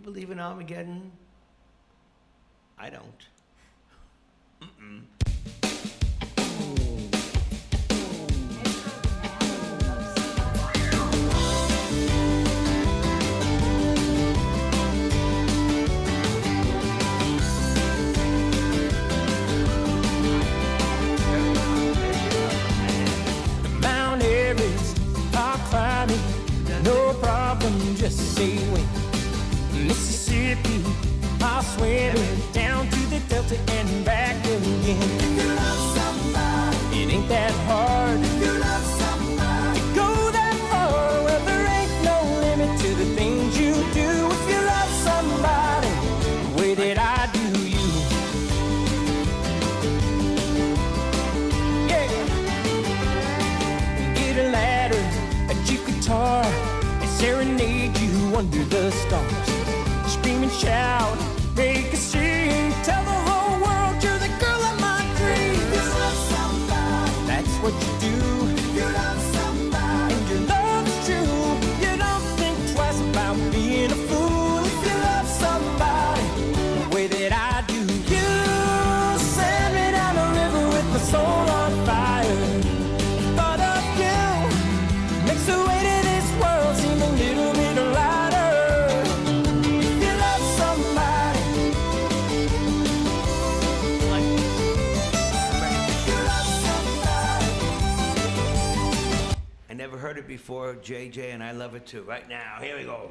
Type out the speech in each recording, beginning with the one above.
believe in Armageddon? I don't. Mount Everest, I'll climb it, no problem, just say when. Mississippi, I'll swim it down to the Delta and back again. If you love somebody, it ain't that hard. If you love somebody, to go that far, well, there ain't no limit to the things you do. If you love somebody the way that I do you, yeah. Get a ladder, a cheap guitar, and serenade you under the stars. Scream and shout, make a scene, tell the whole world you're the girl of my dreams. If you love somebody, that's what you do. If you love somebody, and your love's true, you don't think twice about being a fool. If you love somebody the way that I do you, send me down the river with my soul on fire. Thought of you makes the way to this world seem a little bit lighter. I never heard it before, JJ, and I love it too. Right now, here we go.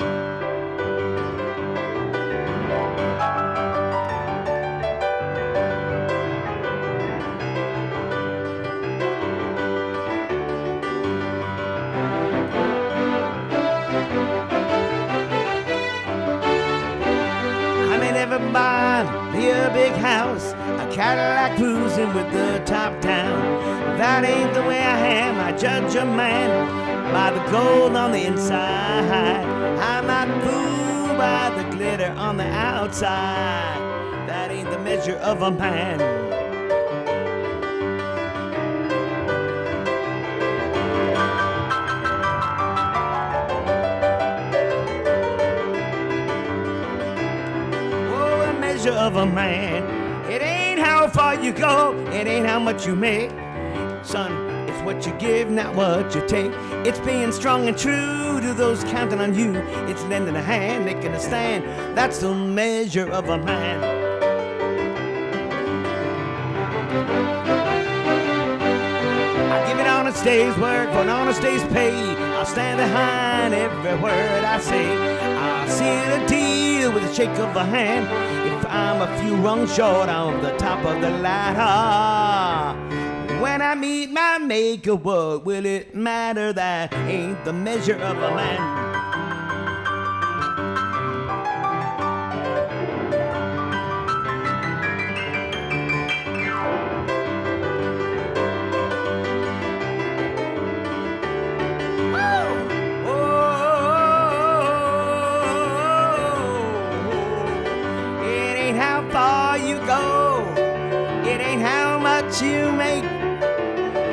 I may never buy me a big house, a Cadillac cruising with the top down. That ain't the way I am. I judge a man by the gold on the inside. I'm not fooled by the glitter on the outside. That ain't the measure of a man. Oh, the measure of a man. It ain't how far you go, it ain't how much you make. Son, it's what you give, not what you take. It's being strong and true to those counting on you. It's lending a hand, making a stand. That's the measure of a man. I give an honest day's work for an honest day's pay. I'll stand behind every word I say. I'll seal a deal with a shake of a hand. If I'm a few rungs short on the top of the ladder, when I meet my maker, what will it matter? That ain't the measure of a man. It ain't how far you go, it ain't how much you make.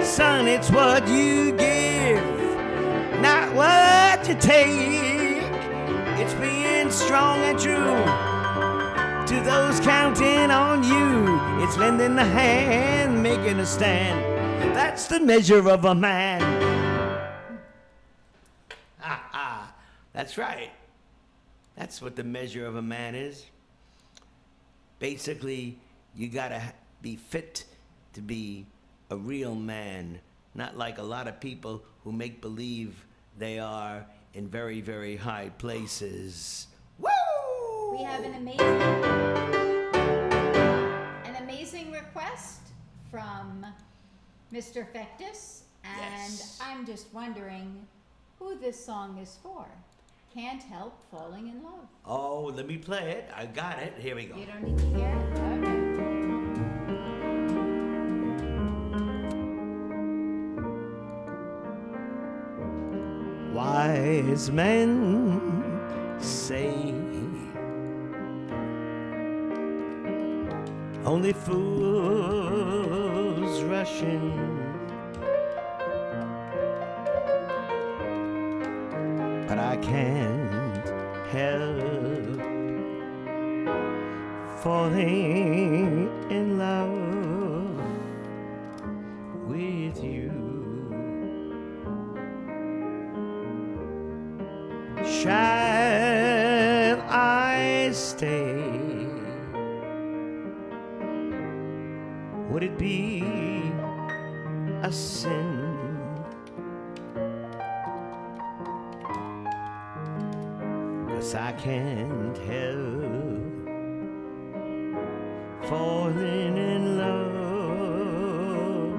Son, it's what you give, not what you take. It's being strong and true to those counting on you. It's lending a hand, making a stand. That's the measure of a man. Ha ha, that's right. That's what the measure of a man is. Basically, you gotta be fit to be a real man, not like a lot of people who make believe they are in very, very high places. Woo! We have an amazing request from Mr. Fectus, and Yes. I'm just wondering who this song is for. Can't Help Falling in Love. Oh, let me play it. I got it. Here we go. You don't need to hear it? Okay. Wise men say only fools rush in, but I can't help falling in love with you. Shall I stay? Would it be a sin? 'Cause I can't help falling in love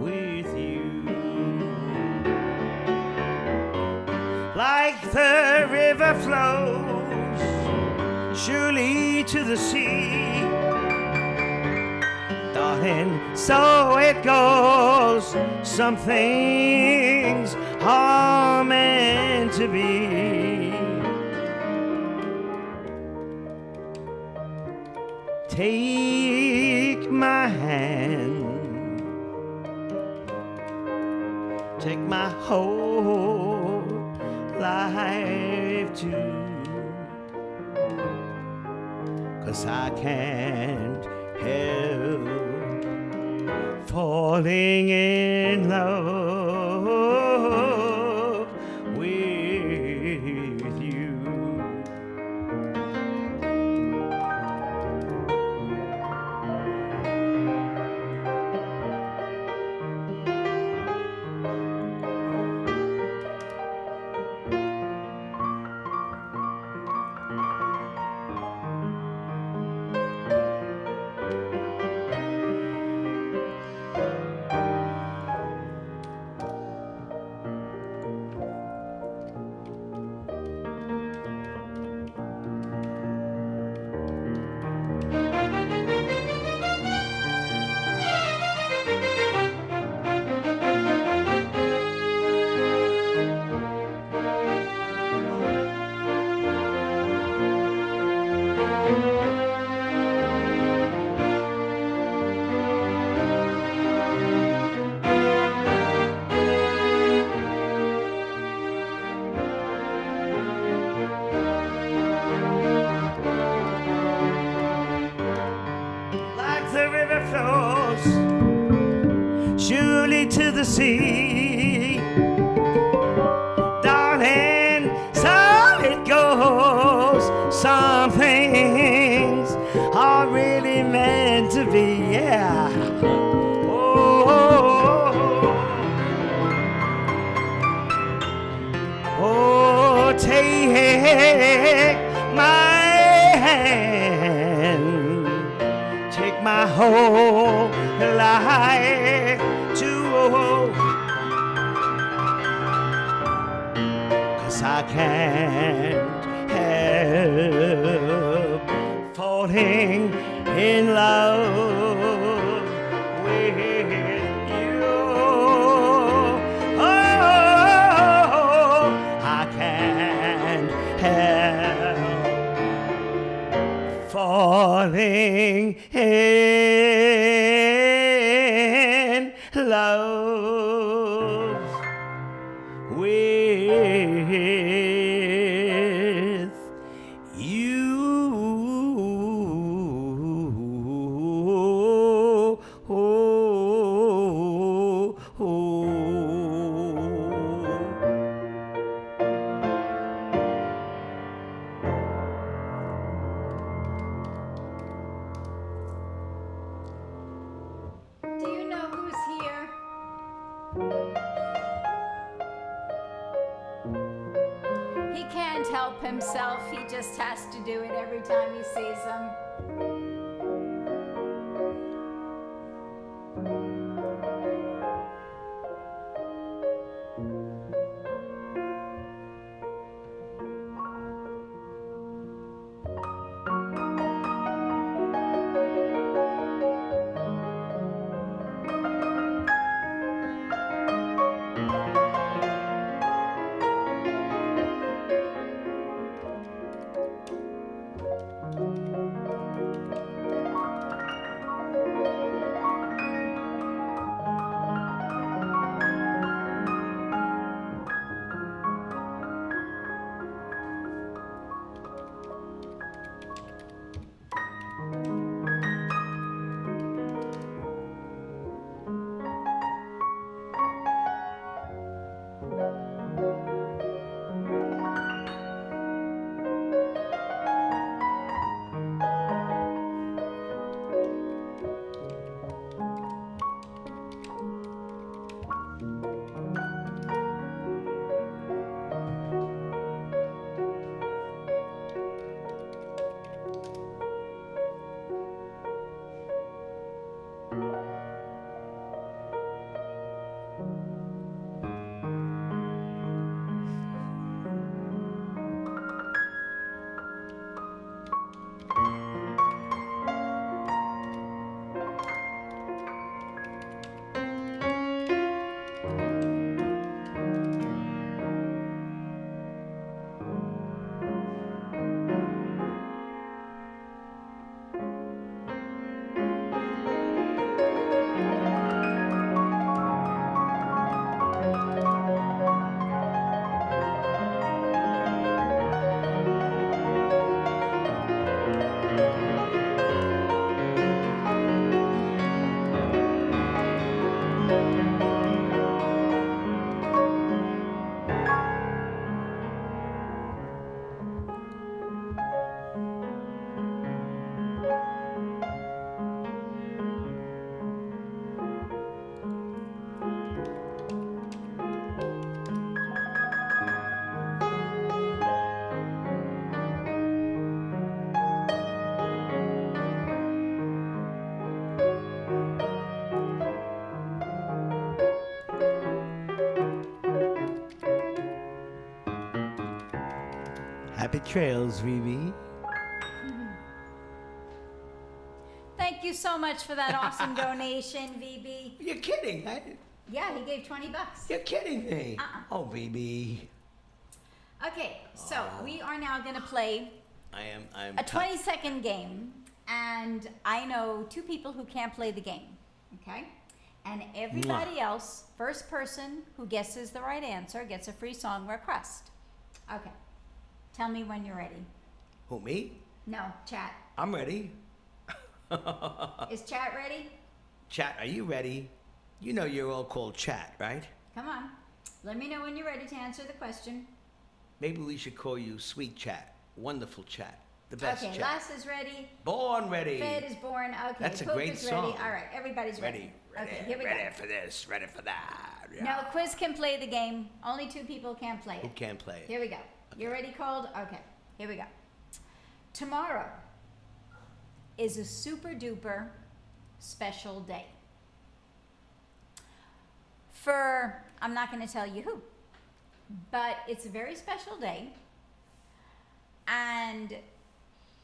with you. Like the river flows surely to the sea, darling, so it goes. Some things are meant to be. Take my hand, take my whole life too, 'cause I can't help falling in love with you. Surely to the sea, darling, so it goes. Some things are really meant to be, yeah. Oh, take my hand, take my whole life too, 'cause I can't help falling in love with you. Oh, I can't help falling in love with you. Do you know who's here? He can't help himself. He just has to do it every time he sees him. trails, VB. Thank you so much for that awesome donation, VB. You're kidding. Yeah, he gave $20. You're kidding me. Oh, VB. Okay, so we are now going to play I am a 20-second game, and I know two people who can't play the game, okay? And everybody else, first person who guesses the right answer gets a free song request. Okay, tell me when you're ready. Who, me? No, chat. I'm ready. Is chat ready? Chat, are you ready? You know you're all called Chat, right? Come on. Let me know when you're ready to answer the question. Maybe we should call you Sweet Chat, Wonderful Chat, the best Okay, Chat. Lass is ready. Born ready. Fed is born. Okay, That's a Poop great is song. ready. All right, everybody's ready. Okay, here we ready go. for this, ready for that. Yeah. No, Quiz can play the game. Only two people can't play Who it. can't play it? Here we go. You ready, Cold? Okay, here we go. Tomorrow is a super duper special day. I'm not going to tell you who, but it's a very special day. And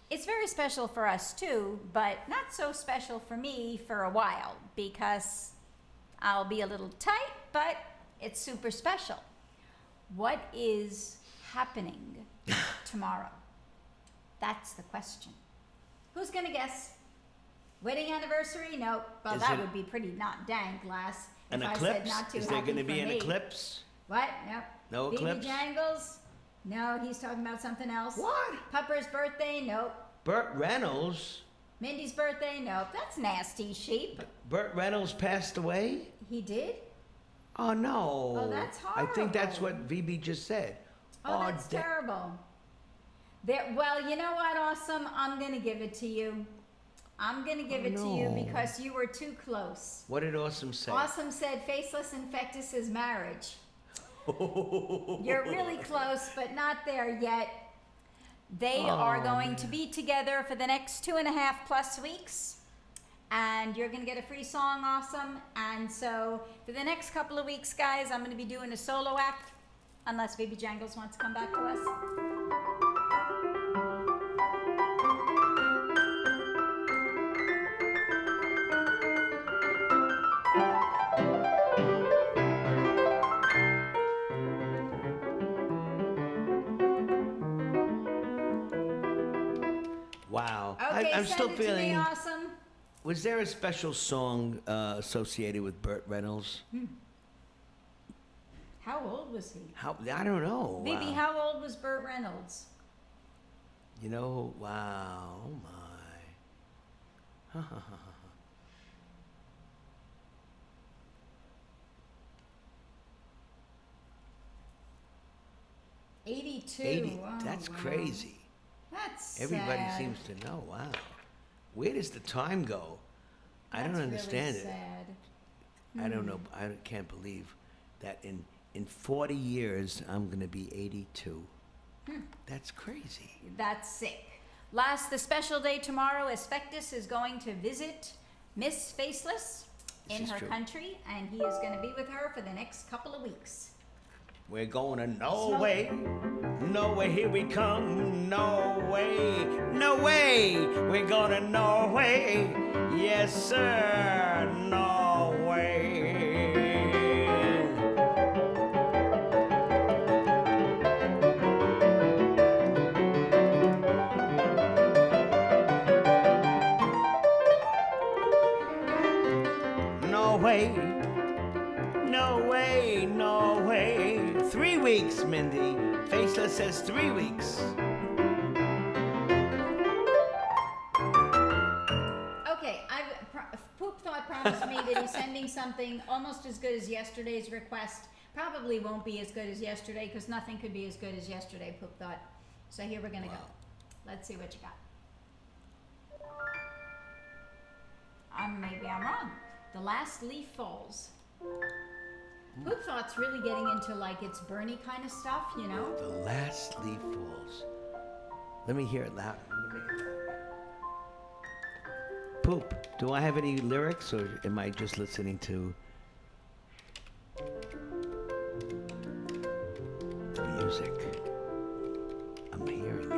it's very special for us too, but not so special for me for a while because I'll be a little tight, but it's super special. What is happening tomorrow? That's the question. Who's gonna guess? Wedding anniversary? Nope. Well, Is that it would be pretty not dank, Lass. An if eclipse? I said not too Is there happy going to for be an me. eclipse? What? Nope. No eclipse? BB Jangles? No, he's talking about something else. What? Pupper's birthday? Nope. Burt Reynolds? Mindy's birthday? Nope. That's nasty, sheep. Burt Reynolds passed away? He did? Oh, no. Oh, that's I think that's horrible. what VB just said. Oh, that's terrible. Well, you know what, Awesome? I'm going to give it to you. I'm going to give it to you no. because you were too close. What did Awesome say? Awesome said Faceless Infectus is marriage. You're really close, but not there yet. They are going to be together for the next 2.5+ weeks. And you're going to get a free song, Awesome. And so for the next couple of weeks, guys, I'm going to be doing a solo act. Unless Baby Jangles wants to come back to us. Wow. Okay, I'm send still it to me, feeling. Awesome. Was there a special song associated with Burt Reynolds? How old was he? I don't know. Baby, Wow. how old was Burt Reynolds? You know, wow. Oh, my. 82. 80. Oh, That's wow. crazy. That's Everybody sad. seems to know. Wow. Where does the time go? I don't That's understand really it. sad. I don't know. I can't believe that in 40 years, I'm going to be 82. That's crazy. That's sick. Last, the special day tomorrow, Aspectus is going to visit Miss Faceless This in is her true. country, and he is going to be with her for the next couple of weeks. We're going to Norway. Norway, here we come. Norway. No way. We're going to Norway. Yes, sir. Norway. Norway. No way, no way. 3 weeks, Mindy. Faceless says 3 weeks. Okay, Poop Thought promised me that he's sending something almost as good as yesterday's request. Probably won't be as good as yesterday because nothing could be as good as yesterday, Poop Thought. So here we're going to go. Let's see what you got. Maybe I'm wrong. The last leaf falls. Poop Thought's really getting into like it's Bernie kind of stuff, you know? The last leaf falls. Let me hear it loud. Poop, do I have any lyrics or am I just listening to the music? I'm hearing it.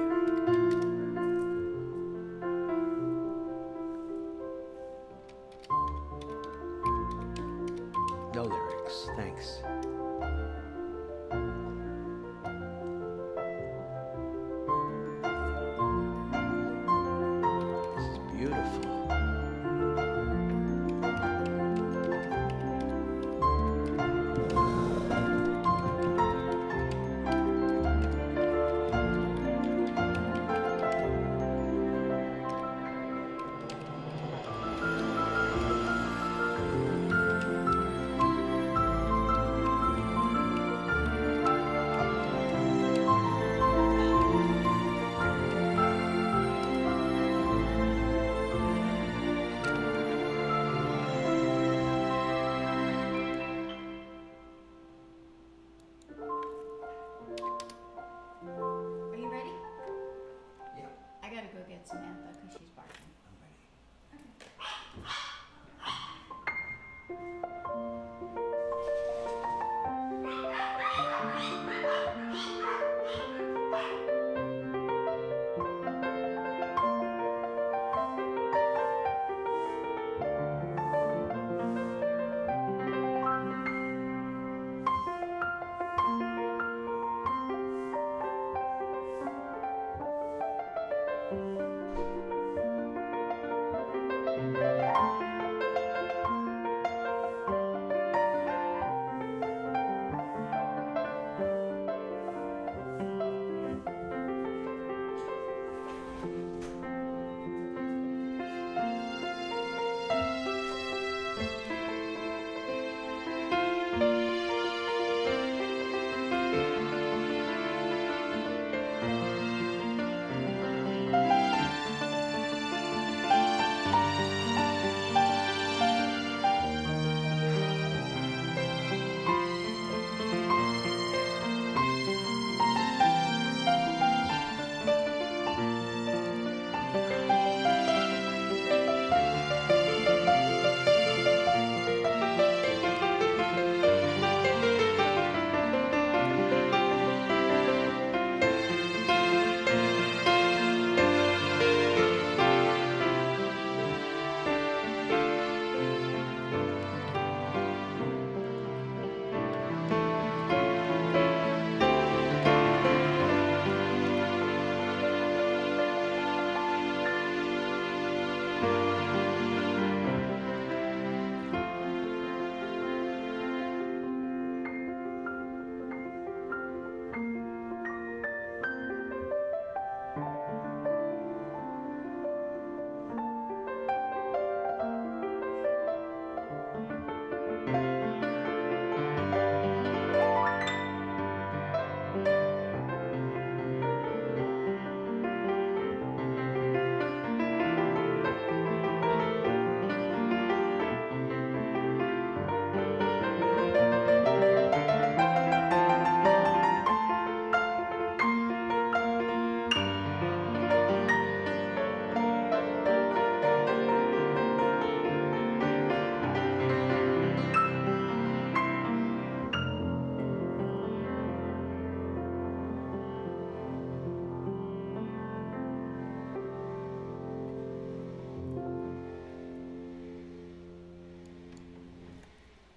Thanks. This is beautiful. Are you ready? Yep. I gotta go get Samantha because she's barking. I'm ready.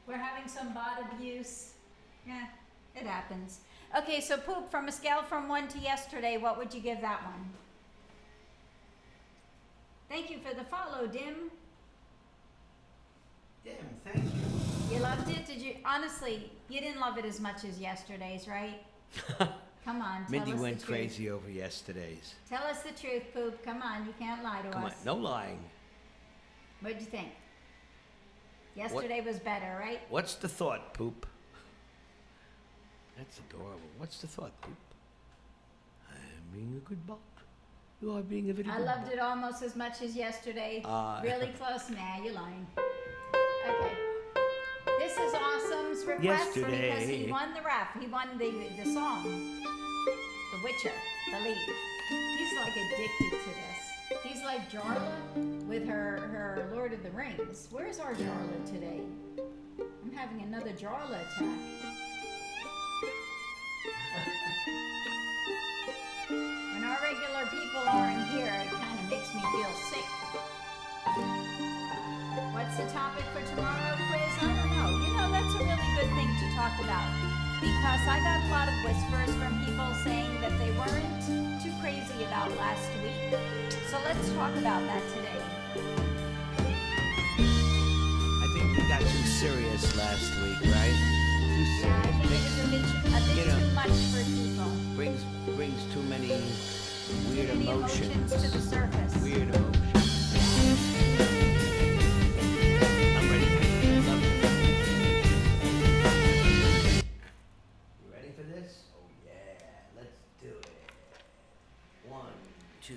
We're having some bot abuse. Yeah, it happens. Okay, so Poop, from a scale from 1 to yesterday, what would you give that one? Thank you for the follow, Dim. Dim, thank you. You loved it? Did you? Honestly, you didn't love it as much as yesterday's, right? Come on, tell Mindy us went the truth. crazy over yesterday's. Tell us the truth, Poop. Come on, you can't lie to Come on, us. no lying. What'd you think? Yesterday was better, right? What's the thought, Poop? That's adorable. What's the thought, Poop? I'm being a good bot. You are being a very I good loved bot. it almost as much as yesterday. Really close. Nah, you're lying. Okay. This is Awesome's request because Yesterday. he won the rap. He won the song. The Witcher, the lead. He's like addicted to this. He's like Jarla with her Lord of the Rings. Where's our Jarla today? I'm having another Jarla attack. When our regular people aren't here, it kind of makes me feel sick. What's the topic for tomorrow, quiz? I don't know. You know, that's a really good good thing to talk about because I got a lot of whispers from people saying that they weren't too crazy about last week. So let's talk about that today. I think we got too serious last week, right? Too Yeah, I think serious. it was a bit You know, too much for people. brings too many weird Too many emotions to the surface. Weird emotions. I'm ready. Love it. You ready for this? Oh yeah, let's do it. 1, 2.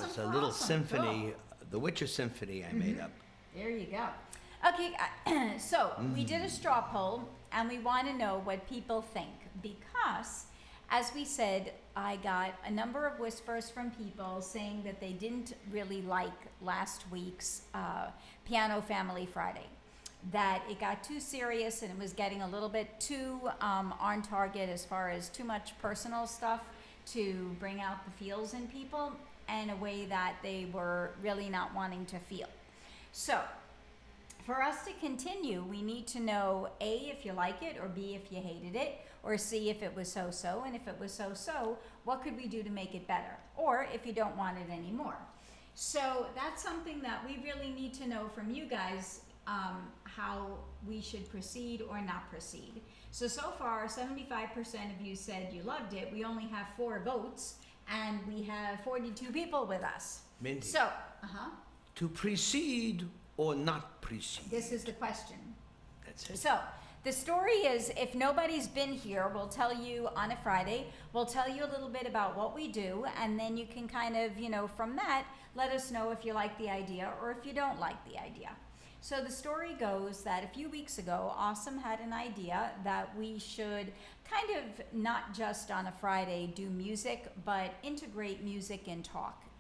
It's a little symphony, the Witcher Symphony I made up. There you go. Okay, so we did a straw poll, and we want to know what people think because, as we said, I got a number of whispers from people saying that they didn't really like last week's Piano Family Friday, that it got too serious and it was getting a little bit too on target as far as too much personal stuff to bring out the feels in people. in a way that they were really not wanting to feel. So, for us to continue, we need to know A, if you like it, or B, if you hated it, or C, if it was so-so, and if it was so-so, what could we do to make it better? Or if you don't want it anymore. So that's something that we really need to know from you guys, how we should proceed or not proceed. So far, 75% of you said you loved it. We only have 4 votes, and we have 42 people with us. Mindy. So, To proceed or not proceed? this is the question. That's it. So, the story is, if nobody's been here, we'll tell you on a Friday, we'll tell you a little bit about what we do, and then you can kind of, from that, let us know if you like the idea or if you don't like the idea. So the story goes that a few weeks ago, Awesome had an idea that we should kind of not just on a Friday do music, but integrate music and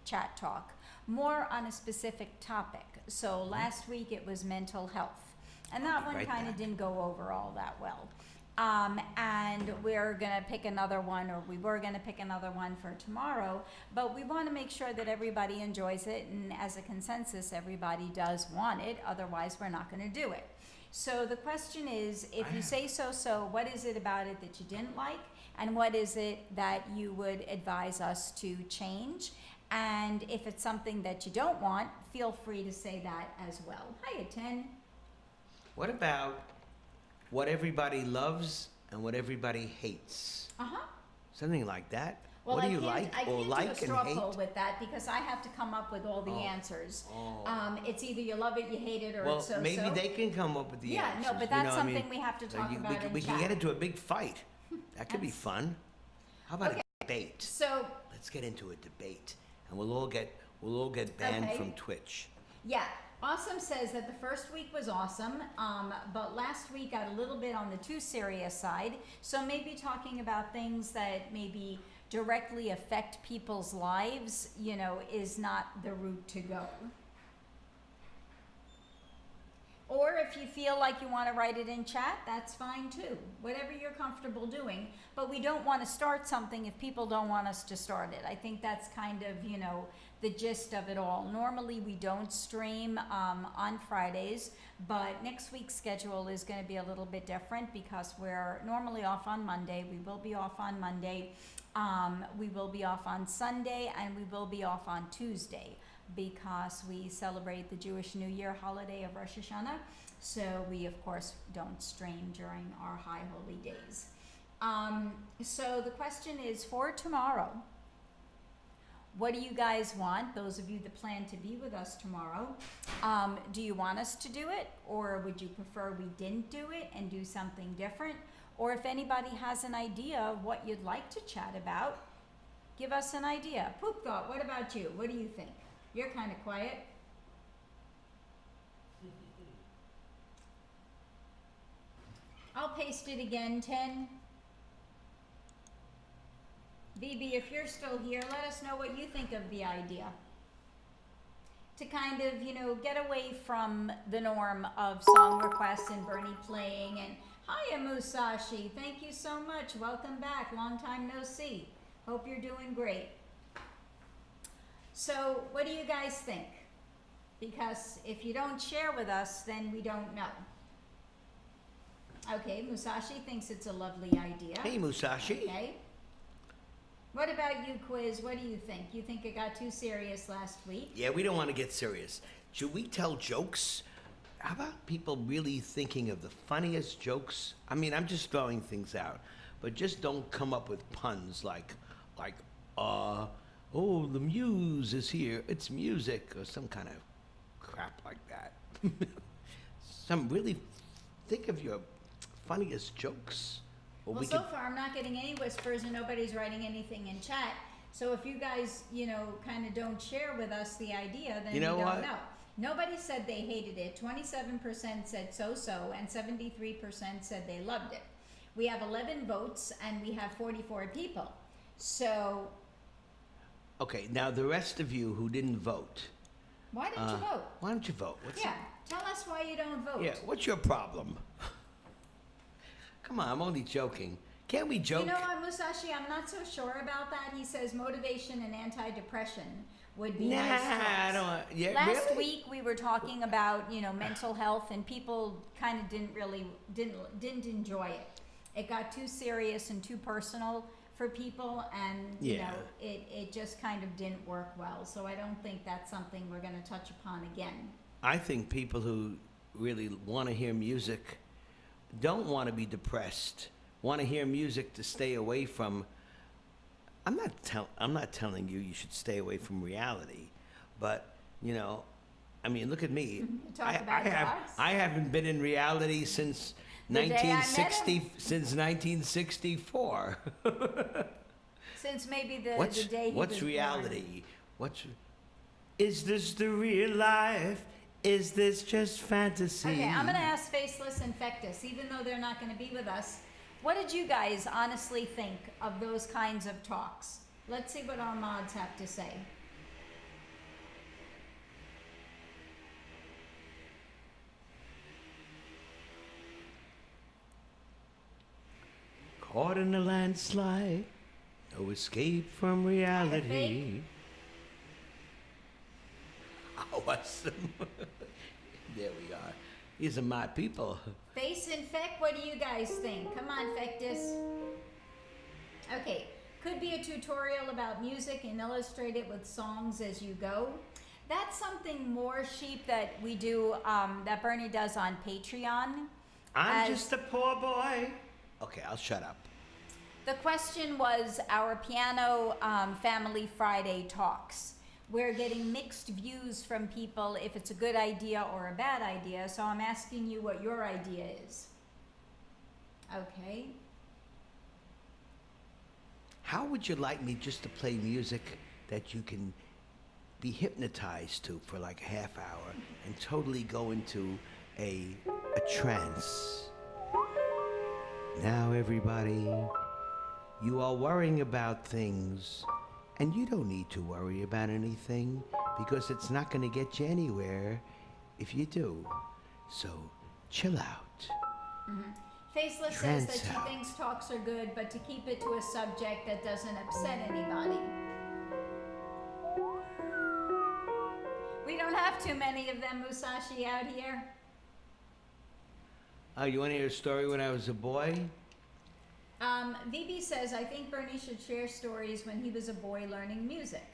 chat talk, more on a specific topic. So last week it was mental health. And that one kind of didn't go over all that well. And we're gonna pick another one, or we were gonna pick another one for tomorrow, but we wanna make sure that everybody enjoys it, and as a consensus, everybody does want it, otherwise we're not gonna do it. So the question is, if you say so-so, what is it about it that you didn't like? And what is it that you would advise us to change? And if it's something that you don't want, feel free to say that as well. Hiya, 10. What about what everybody loves and what everybody hates? Something like that. Well, what do you I like or can't like do a and straw hate? poll with that because I have to come up with all the answers. It's either you love it, you hate it, or Well, it's so-so. maybe they can come up with the answers. Yeah, no, but that's something we have to talk about in We can chat. get into a big fight. That could be fun. How about Okay. a debate? So, Let's get into a debate, and we'll all get banned Okay. from Twitch. yeah, Awesome says that the first week was awesome, but last week got a little bit on the too serious side. So maybe talking about things that maybe directly affect people's lives, is not the route to go. Or if you feel like you want to write it in chat, that's fine too. Whatever you're comfortable doing. But we don't want to start something if people don't want us to start it. I think that's kind of, the gist of it all. Normally we don't stream on Fridays, but next week's schedule is going to be a little bit different because we're normally off on Monday. We will be off on Monday. We will be off on Sunday, and we will be off on Tuesday, because we celebrate the Jewish New Year holiday of Rosh Hashanah. So we, of course, don't stream during our high holy days. So the question is for tomorrow, what do you guys want? Those of you that plan to be with us tomorrow, do you want us to do it? Or would you prefer we didn't do it and do something different? Or if anybody has an idea of what you'd like to chat about, give us an idea. Poop Thought, what about you? What do you think? You're kind of quiet. I'll paste it again, 10. BB, if you're still here, let us know what you think of the idea. To kind of, get away from the norm of song requests and Bernie playing. And hiya, Musashi. Thank you so much. Welcome back. Long time no see. Hope you're doing great. So what do you guys think? Because if you don't share with us, then we don't know. Okay, Musashi thinks it's a lovely idea. Hey, Musashi. Okay. What about you, Quiz? What do you think? You think it got too serious last week? Yeah, we don't want to get serious. Should we tell jokes? How about people really thinking of the funniest jokes? I mean, I'm just throwing things out, but just don't come up with puns like, oh, the muse is here. It's music, or some kind of crap like that. Think of your funniest jokes. Well, so far I'm not getting any whispers and nobody's writing anything in chat. So if you guys, kind of don't share with us the idea, then we don't know. Nobody said they hated it. 27% said so-so, and 73% said they loved it. We have 11 votes, and we have 44 people. So... Okay, now the rest of you who didn't vote. Why didn't you vote? Why don't you vote? Tell us why you don't vote. Yeah, what's your problem? Come on, I'm only joking. Can't we joke? You know what, Musashi, I'm not so sure about that. He says motivation and anti-depression would be nice I talks. don't. Yeah, Last really? week we were talking about, mental health, and people kind of didn't enjoy it. It got too serious and too personal for people, and Yeah. it just kind of didn't work well. So I don't think that's something we're going to touch upon again. I think people who really want to hear music don't want to be depressed. Want to hear music to stay away from. I'm not telling you should stay away from reality, but I mean, look at me. Talk about dogs. I haven't been in reality since The day I met 1964. Since maybe the day he what's was reality? Is this the real life? Is this just fantasy? Born. Okay, I'm going to ask Faceless and Fectus, even though they're not going to be with us. What did you guys honestly think of those kinds of talks? Let's see what our mods have to say. Caught in a landslide, no escape from reality. Awesome. There we are. These are my people. Face and Feck, what do you guys think? Come on, Fectus. Okay, could be a tutorial about music and illustrate it with songs as you go. That's something more, Sheep, that we do, that Bernie does on Patreon. I'm just a poor boy. Okay, I'll shut up. The question was our Piano Family Friday talks. We're getting mixed views from people if it's a good idea or a bad idea, so I'm asking you what your idea is. Okay. How would you like me just to play music that you can be hypnotized to for like a half hour and totally go into a trance? Now, everybody, you are worrying about things, and you don't need to worry about anything because it's not going to get you anywhere if you do. So, chill out. Faceless says that she thinks talks are good, but to keep it to a subject that doesn't upset anybody. We don't have too many of them, Musashi, out here. Oh, you want to hear a story when I was a boy? VB says, I think Bernie should share stories when he was a boy learning music.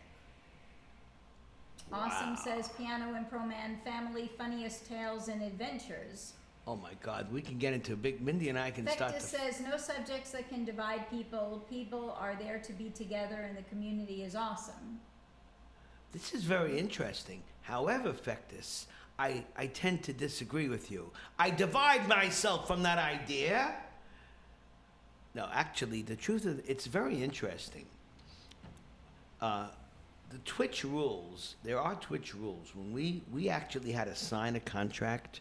Awesome says, Pianoimproman, family funniest tales and adventures. Oh my God, we can get into a big. Mindy and I can start Fectus to. says, no subjects that can divide people. People are there to be together, and the community is awesome. This is very interesting. However, Fectus, I tend to disagree with you. I divide myself from that idea. No, actually, the truth is, it's very interesting. The Twitch rules, there are Twitch rules. When we actually had to sign a contract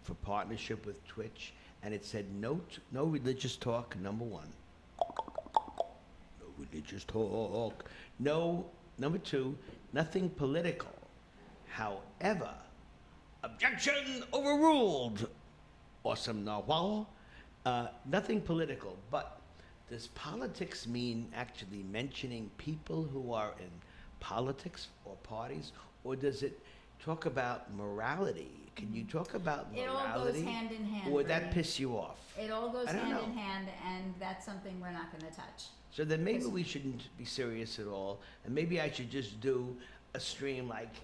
for partnership with Twitch, and it said no religious talk, number one. No religious talk. No, number two, nothing political. However, objection overruled. Awesome narwhal. Nothing political, but does politics mean actually mentioning people who are in politics or parties, or does it talk about morality? Can you talk about morality? It all goes hand in hand. Or would that Bernie. piss you off? It all goes I don't hand know. in hand, and that's something we're not going to touch. So then maybe we shouldn't be serious at all, and maybe I should just do a stream like.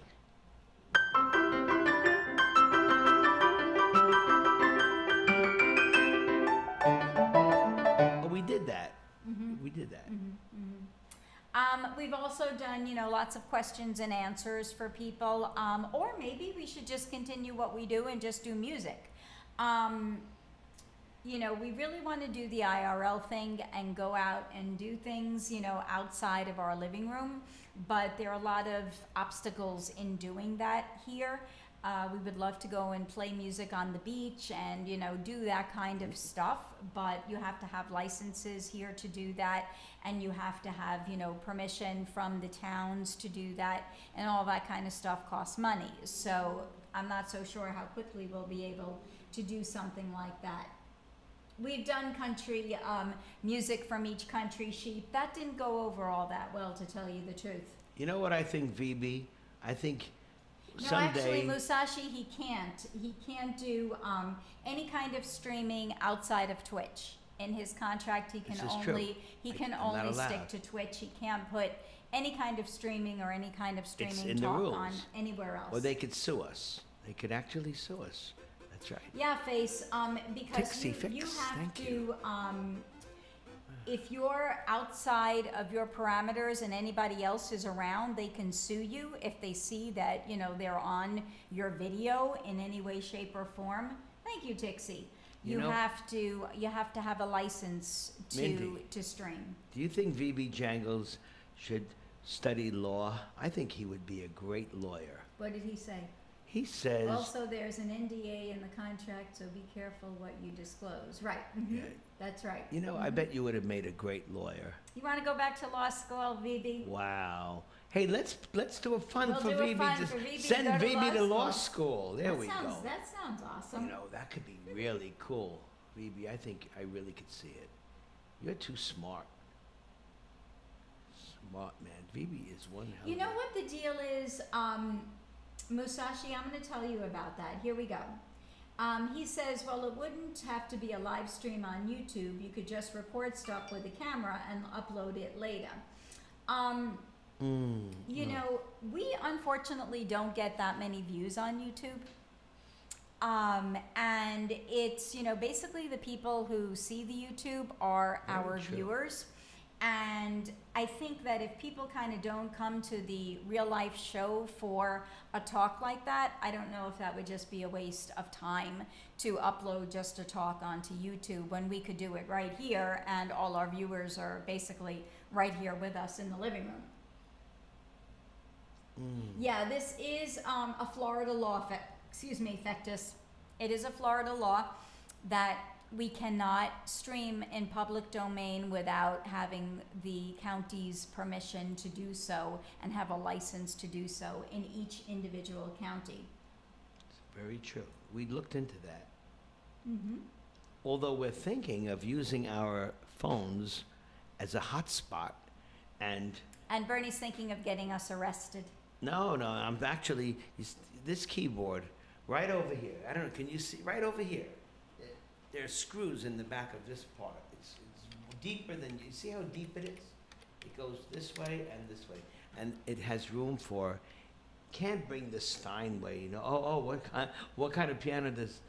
Oh, we did that. We did that. We've also done, lots of questions and answers for people, or maybe we should just continue what we do and just do music. We really want to do the IRL thing and go out and do things, outside of our living room, but there are a lot of obstacles in doing that here. We would love to go and play music on the beach and, do that kind of stuff, but you have to have licenses here to do that, and you have to have, permission from the towns to do that, and all that kind of stuff costs money. So I'm not so sure how quickly we'll be able to do something like that. we've done country music from each country sheep. That didn't go over all that well, to tell you the truth. You know what I think, VB? I think No, someday. actually, Musashi, he can't. He can't do any kind of streaming outside of Twitch. In his contract, he can This is true. only I'm not only stick allowed. to Twitch. He can't put any kind of streaming or any kind of streaming in the talk rules. on anywhere else. Or they could sue us. They could actually sue us. That's right. Yeah, Face. Because Pixie you fix, have thank to. you. If you're outside of your parameters and anybody else is around, they can sue you if they see that they're on your video in any way, shape, or form. Thank you, Tixie. You You know- have to have a license Mindy. to stream. Do you think VB Jangles should study law? I think he would be a great lawyer. What did he say? He says. Also, there's an NDA in the contract, so be careful what you disclose. Right. Mhm. Yeah. That's right. You know, I bet you would have made a great lawyer. You want to go back to law school, VB? Wow. Hey, let's do a fun We'll for do a VB. fun Just for VB to send go to VB law to law school. school. There we go. That sounds awesome. You know, that could be really cool. VB, I think I really could see it. You're too smart. Smart man. VB is one hell You of know a- what the deal is, Musashi? I'm going to tell you about that. Here we go. He says, well, it wouldn't have to be a live stream on YouTube. You could just record stuff with a camera and upload it later. You know, we unfortunately don't get that many views on YouTube. And it's, basically the people who see the YouTube are Very our true. viewers. And I think that if people kind of don't come to the real life show for a talk like that, I don't know if that would just be a waste of time to upload just a talk onto YouTube when we could do it right here and all our viewers are basically right here with us in the living room. Yeah, this is a Florida law, Fectus. It is a Florida law that we cannot stream in public domain without having the county's permission to do so and have a license to do so in each individual county. Very true. We looked into that. Mm-hmm. Although we're thinking of using our phones as a hotspot, and And Bernie's thinking of getting us arrested. no, I'm actually this keyboard right over here. I don't know. Can you see right over here? There's screws in the back of this part. It's deeper than you see how deep it is. It goes this way and this way, and it has room for. Can't bring the Steinway. What kind of piano does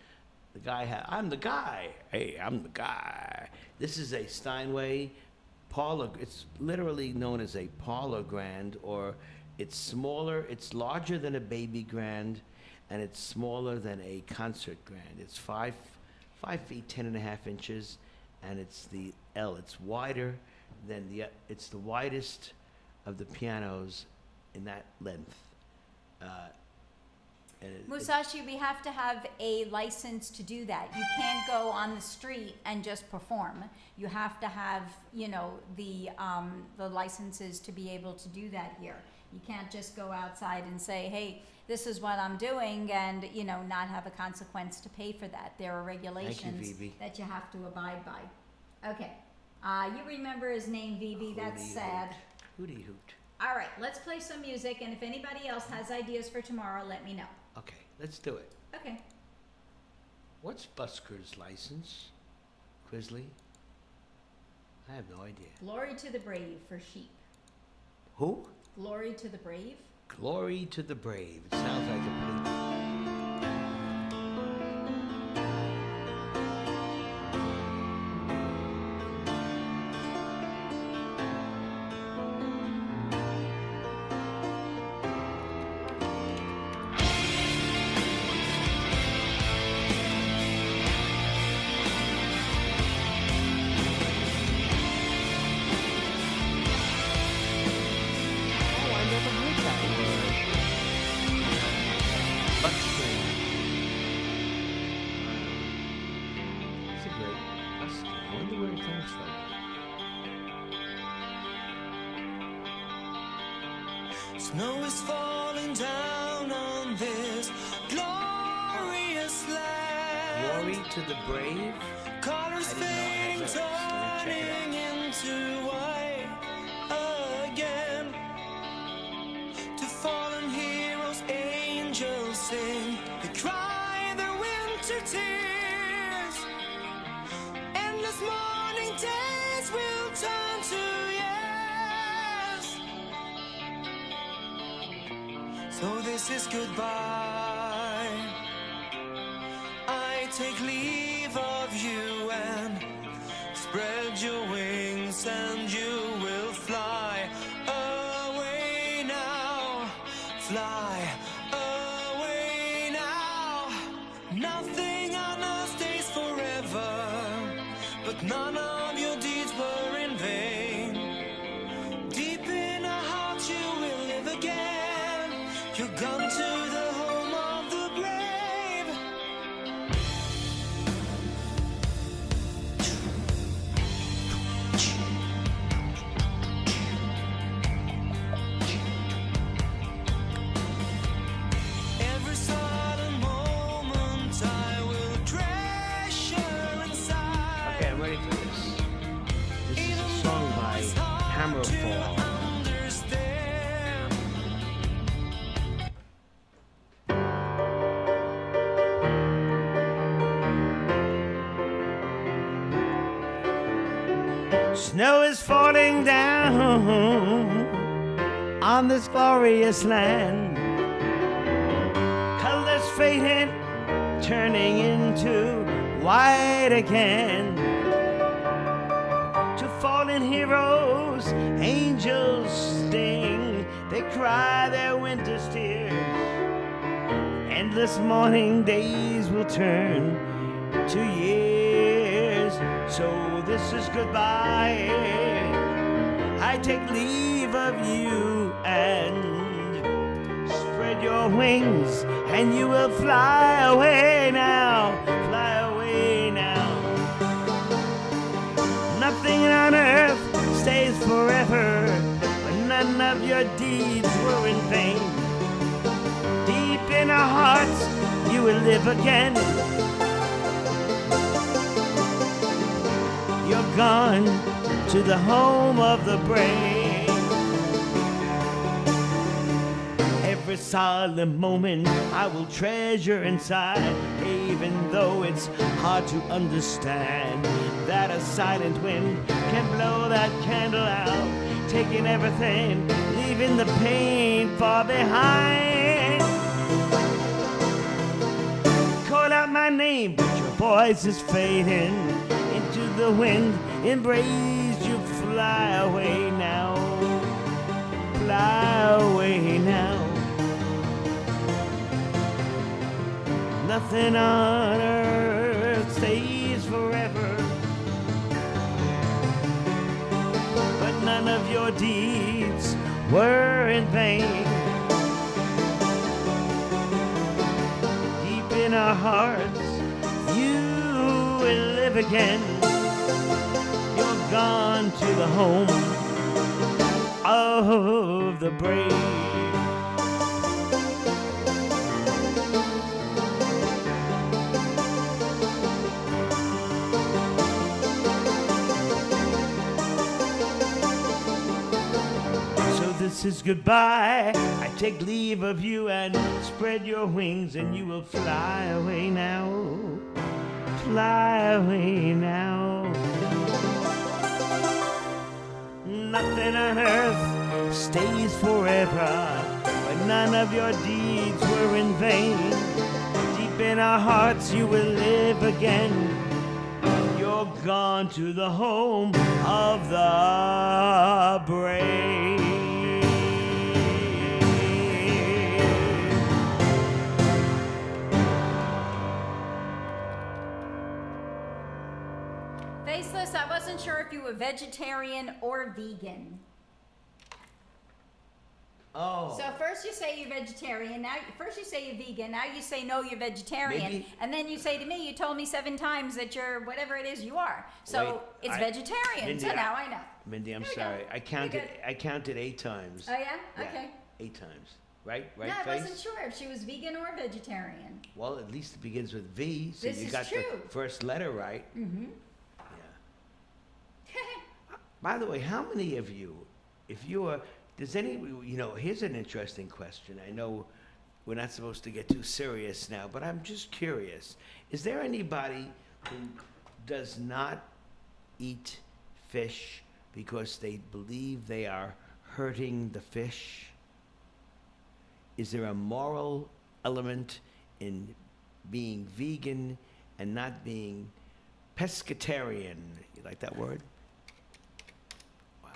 the guy have? I'm the guy. Hey, I'm the guy. This is a Steinway parlor. It's literally known as a parlor grand, or it's smaller. It's larger than a baby grand, and it's smaller than a concert grand. It's 5 feet 10.5 inches, and it's the L. It's wider than it's the widest of the pianos in that length. Musashi, we have to have a license to do that. You can't go on the street and just perform. You have to have, the licenses to be able to do that here. You can't just go outside and say, hey, this is what I'm doing, and, not have a consequence to pay for that. There are regulations VB. that you have to abide by. Okay. You remember his name, VB. That's Hootie sad. Hoot. Hootie hoot. All right, let's play some music, and if anybody else has ideas for tomorrow, let me know. Okay, let's do it. Okay. What's Busker's license? Crisley? I have no idea. Glory to the brave for sheep. Who? Glory to the brave. Glory to the brave. It sounds like a pretty. Oh, I never heard that word. Buster. It's a great buster. I wonder where it comes from. Snow is falling down on this glorious land. Glory to the brave. colors fading, turning into white again. To fallen heroes, angels sing. They cry their winter tears. Endless morning days will turn to years. So this is goodbye. I take leave of you and spread your wings, and you will fly away now. Fly away now. Nothing on earth stays forever, but none of your deeds were in vain. Deep in our hearts you will live again. You're gone to the home of the brave. Every silent moment I will treasure inside. Okay, I'm ready for this. This is a song by Hammerfall. Understand. Snow is falling down on this glorious land. Colors fading, turning into white again. To fallen heroes, angels sting. They cry their winter's tears. Endless morning days will turn to years. So this is goodbye. I take leave of you and spread your wings, and you will fly away now. Fly away now. Nothing on earth stays forever, but none of your deeds were in vain. Deep in our hearts, you will live again. You're gone to the home of the brave. Every solemn moment I will treasure inside, even though it's hard to understand that a silent wind can blow that candle out, taking everything, leaving the pain far behind. Call out my name, but your voice is fading into the wind. Embrace you, fly away now. Fly away now. Nothing on earth stays forever, but none of your deeds were in vain. Deep in our hearts, you will live again. You're gone to the home of the brave. This is goodbye. I take leave of you and spread your wings, and you will fly away now. Fly away now. Nothing on earth stays forever, but none of your deeds were in vain. Deep in our hearts you will live again. You're gone to the home of the brave. Faceless, I wasn't sure if you were vegetarian or vegan. Oh. So first you say you're vegetarian, now first you say you're vegan, now you say no, you're vegetarian, Maybe- and then you say to me, you told me 7 times that you're whatever it is you are. So Wait, it's I- vegetarian. Mindy, so now I know. Mindy, I'm Here we go. sorry. You're good. I counted 8 times. Oh yeah? Yeah, Okay. 8 times. Right, No, I Face? wasn't sure if she was vegan or vegetarian. Well, at least it begins with V, so This you is got true. the first letter right. Mm-hmm. Yeah. By the way, how many of you, if you are, does any, here's an interesting question. I know we're not supposed to get too serious now, but I'm just curious. Is there anybody who does not eat fish because they believe they are hurting the fish? Is there a moral element in being vegan and not being pescatarian? You like that word? Wow.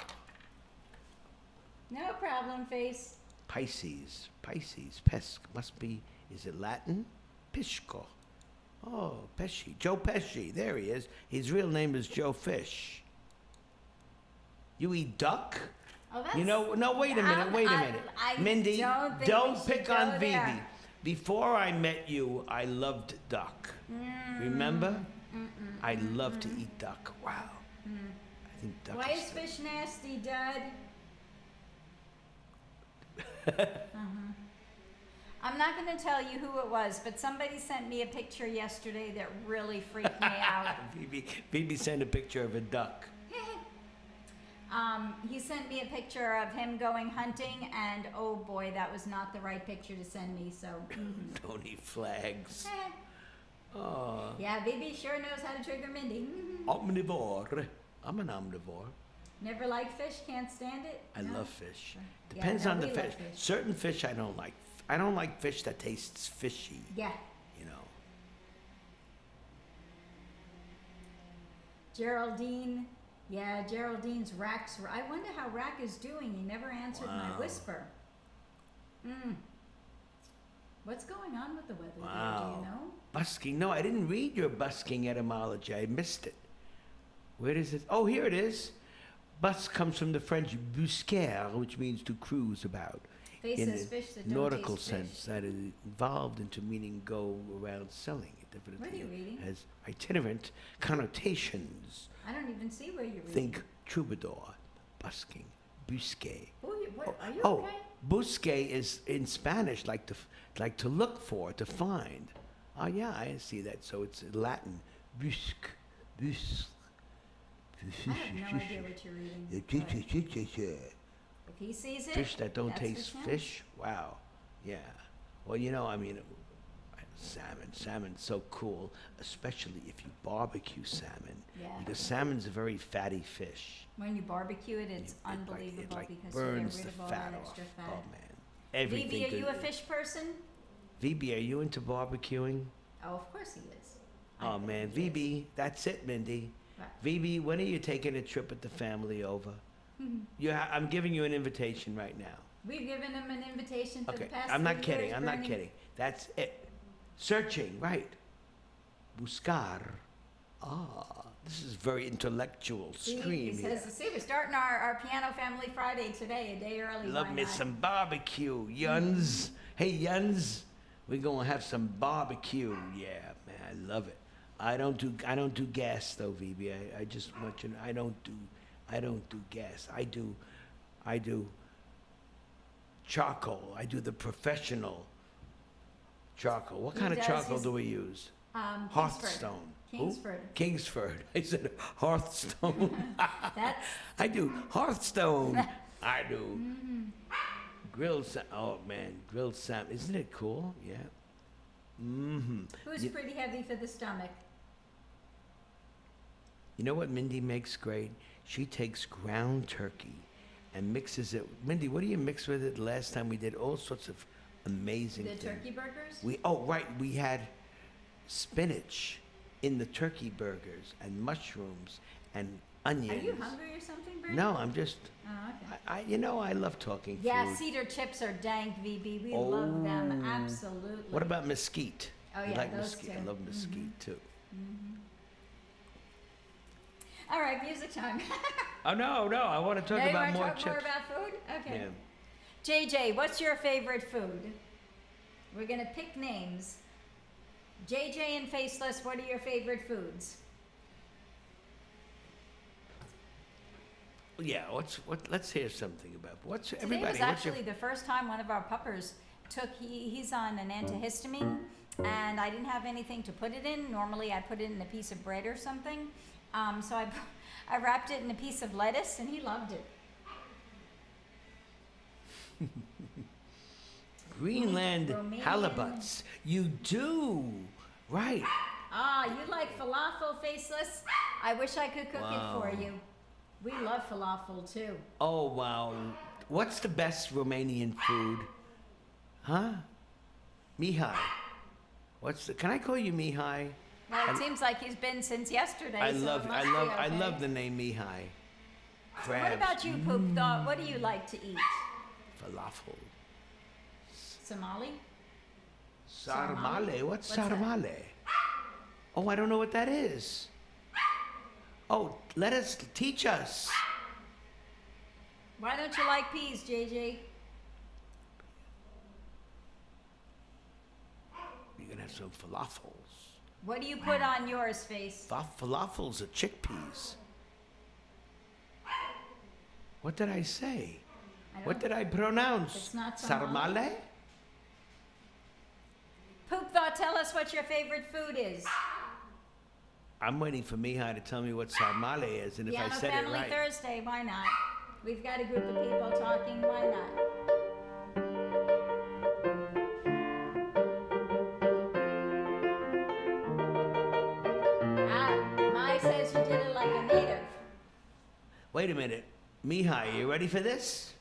No problem, Face. Pisces, pesc must be, is it Latin? Pisco. Oh, Pesci, Joe Pesci, there he is. His real name is Joe Fish. You eat duck? Oh, that's... No, wait a minute. I Mindy, don't think don't we should pick go on there. Vivi. Before I met you, I loved duck. Remember? I love to eat duck. Wow. I think duck Why is is fish nasty, Dad? I'm not going to tell you who it was, but somebody sent me a picture yesterday that really freaked me out. Vivi sent a picture of a duck. He sent me a picture of him going hunting, and oh boy, that was not the right picture to send me, so... Don't eat flags. Oh. Yeah, Bibi sure knows how to trigger Mindy. Omnivore. I'm an omnivore. Never liked fish, can't stand it? I No? love fish. Yeah, Depends no, on the we love fish. fish. Certain fish I don't like. I don't like fish that tastes fishy. Yeah. Geraldine. Yeah, Geraldine's Rack's... I wonder how Rack is doing. He never answered my Wow. whisper. What's going on with the weather there, do Wow. you know? Busking. No, I didn't read your busking etymology. I missed it. Where does it? Oh, here it is. Bus comes from the French busquer, which means to cruise about. Face In says a fish that don't nautical taste sense, fish. that is involved into meaning go around selling. It What are you definitely reading? has itinerant connotations. I don't even see where you're reading. Think troubadour, busking, busquet. Are you Oh, okay? busque is in Spanish like to look for, to find. Oh yeah, I see that. So it's Latin. Busque, busque. I have no idea what you're reading. but If he sees it, Fish that don't that's for taste him. fish. Wow. Yeah. Well, I mean, salmon. Salmon's so cool, especially if you barbecue salmon. Yeah. Because salmon's a very fatty fish. When you barbecue it, it's It unbelievable like because burns you get rid the of all fat that off. extra fat. Oh man. Everything. Vivi, are you a good. fish person? Vibi, are you into barbecuing? Oh, of course he is. I Oh think man, he is. Vibi, that's it, Mindy. Right. Vibi, when are you taking a trip with the family over? I'm giving you an invitation right now. We've given him an invitation for the Okay, past I'm 3 not kidding. years, I'm not Bernie. kidding. That's it. Searching, right? Buscar. Ah, this is very intellectual See, stream he here. says, see, we're starting our Piano Family Friday today, a day early. Love why me not? some barbecue, Yuns. Hey, Yuns, we're gonna have some barbecue. Yeah, man, I love it. I don't do gas though, Vivi. I just want you to know, I don't do gas. I do charcoal. I do the professional charcoal. What He kind of does charcoal his- do we use? Kingsford. Hearthstone. Who? Kingsford. Kingsford. I said Hearthstone. That's I do Hearthstone. I do. Oh man, grilled salmon. Isn't it cool? Yeah. who's pretty heavy for the stomach. You know what Mindy makes great? She takes ground turkey and mixes it. Mindy, what do you mix with it? Last time we did all sorts of amazing The things. turkey burgers? We had spinach in the turkey burgers and mushrooms and Are onions. you hungry or something, Bernie? No, I'm just. Oh, okay. I love talking Yeah, food. cedar chips are dank, VB. We love them, absolutely. What about mesquite? Oh, You yeah, like those mesquite? too. I love mesquite too. All right, music time. Oh no, I want to talk Now you about want to more talk chips. more about food? Okay. Yeah. JJ, what's your favorite food? We're going to pick names. JJ and Faceless, what are your favorite foods? Yeah, let's hear something about what's Today everybody. was actually the first time one of our puppers he's on an antihistamine, and I didn't have anything to put it in. Normally I put it in a piece of bread or something. So I wrapped it in a piece of lettuce, and he loved it. Greenland Romanian. halibuts. You do, right? You like falafel, Faceless? I wish I could cook it for you. We love falafel too. Oh wow! What's the best Romanian food? Huh? Mihai. Can I call you Mihai? Well, it seems like he's been since yesterday. I so love it must be I okay. love the name Mihai. Crabs. What about you, Poop Thought? What do you like to eat? Falafel. Somali? Sarmale. What's What's that? sarmale? Oh, I don't know what that is. Oh, teach us. Why don't you like peas, JJ? You're gonna have some falafels. What do you put on yours, Face? Falafels are chickpeas. What did I say? What did I pronounce? It's not Somali. Sarmale? Poop Thought, tell us what your favorite food is. I'm waiting for Mihai to tell me what sarmale is, and if I Piano said it Family right. Thursday, why not? We've got a group of people talking, why not? Mai says you did it like a native. Wait a minute. Mihai, you ready for this?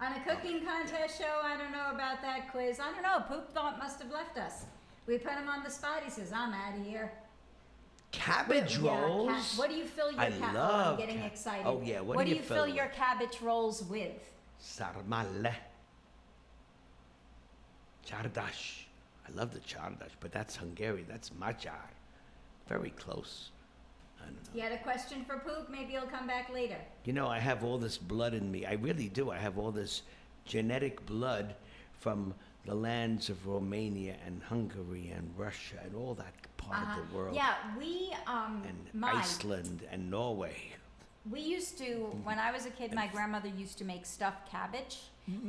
On a cooking contest show, I don't know about that quiz. I don't know. Poop Thought must have left us. We put him on the spot. He says, I'm out of here. Cabbage rolls? What do you fill your I love I'm getting excited. Oh, yeah. What do you fill your cabbage rolls with? Sarmale. Chardash. I love the chardash, but that's Hungarian. That's magyar. Very close. I don't know. You had a question for Poop? Maybe he'll come back later. You know, I have all this blood in me. I really do. I have all this genetic blood from the lands of Romania and Hungary and Russia and all that part of the world. Yeah, we, And Iceland and Norway. We used to, when I was a kid, my grandmother used to make stuffed cabbage.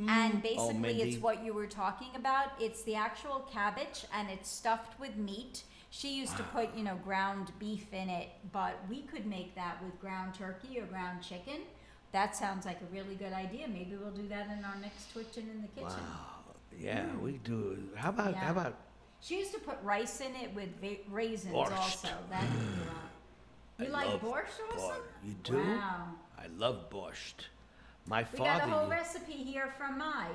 And basically Mindy. it's what you were talking about. It's the actual cabbage and it's stuffed with meat. She used to put, ground beef in it, but we could make that with ground turkey or ground chicken. That sounds like a really good idea. Maybe we'll do that in our next Twitchin' in the Kitchen. Wow. Yeah, we do. How about She used to put rice in it with raisins Borscht. also. That you I like love borscht also? borscht. You do? Wow. I love borscht. My We father. got a whole recipe here from Mai.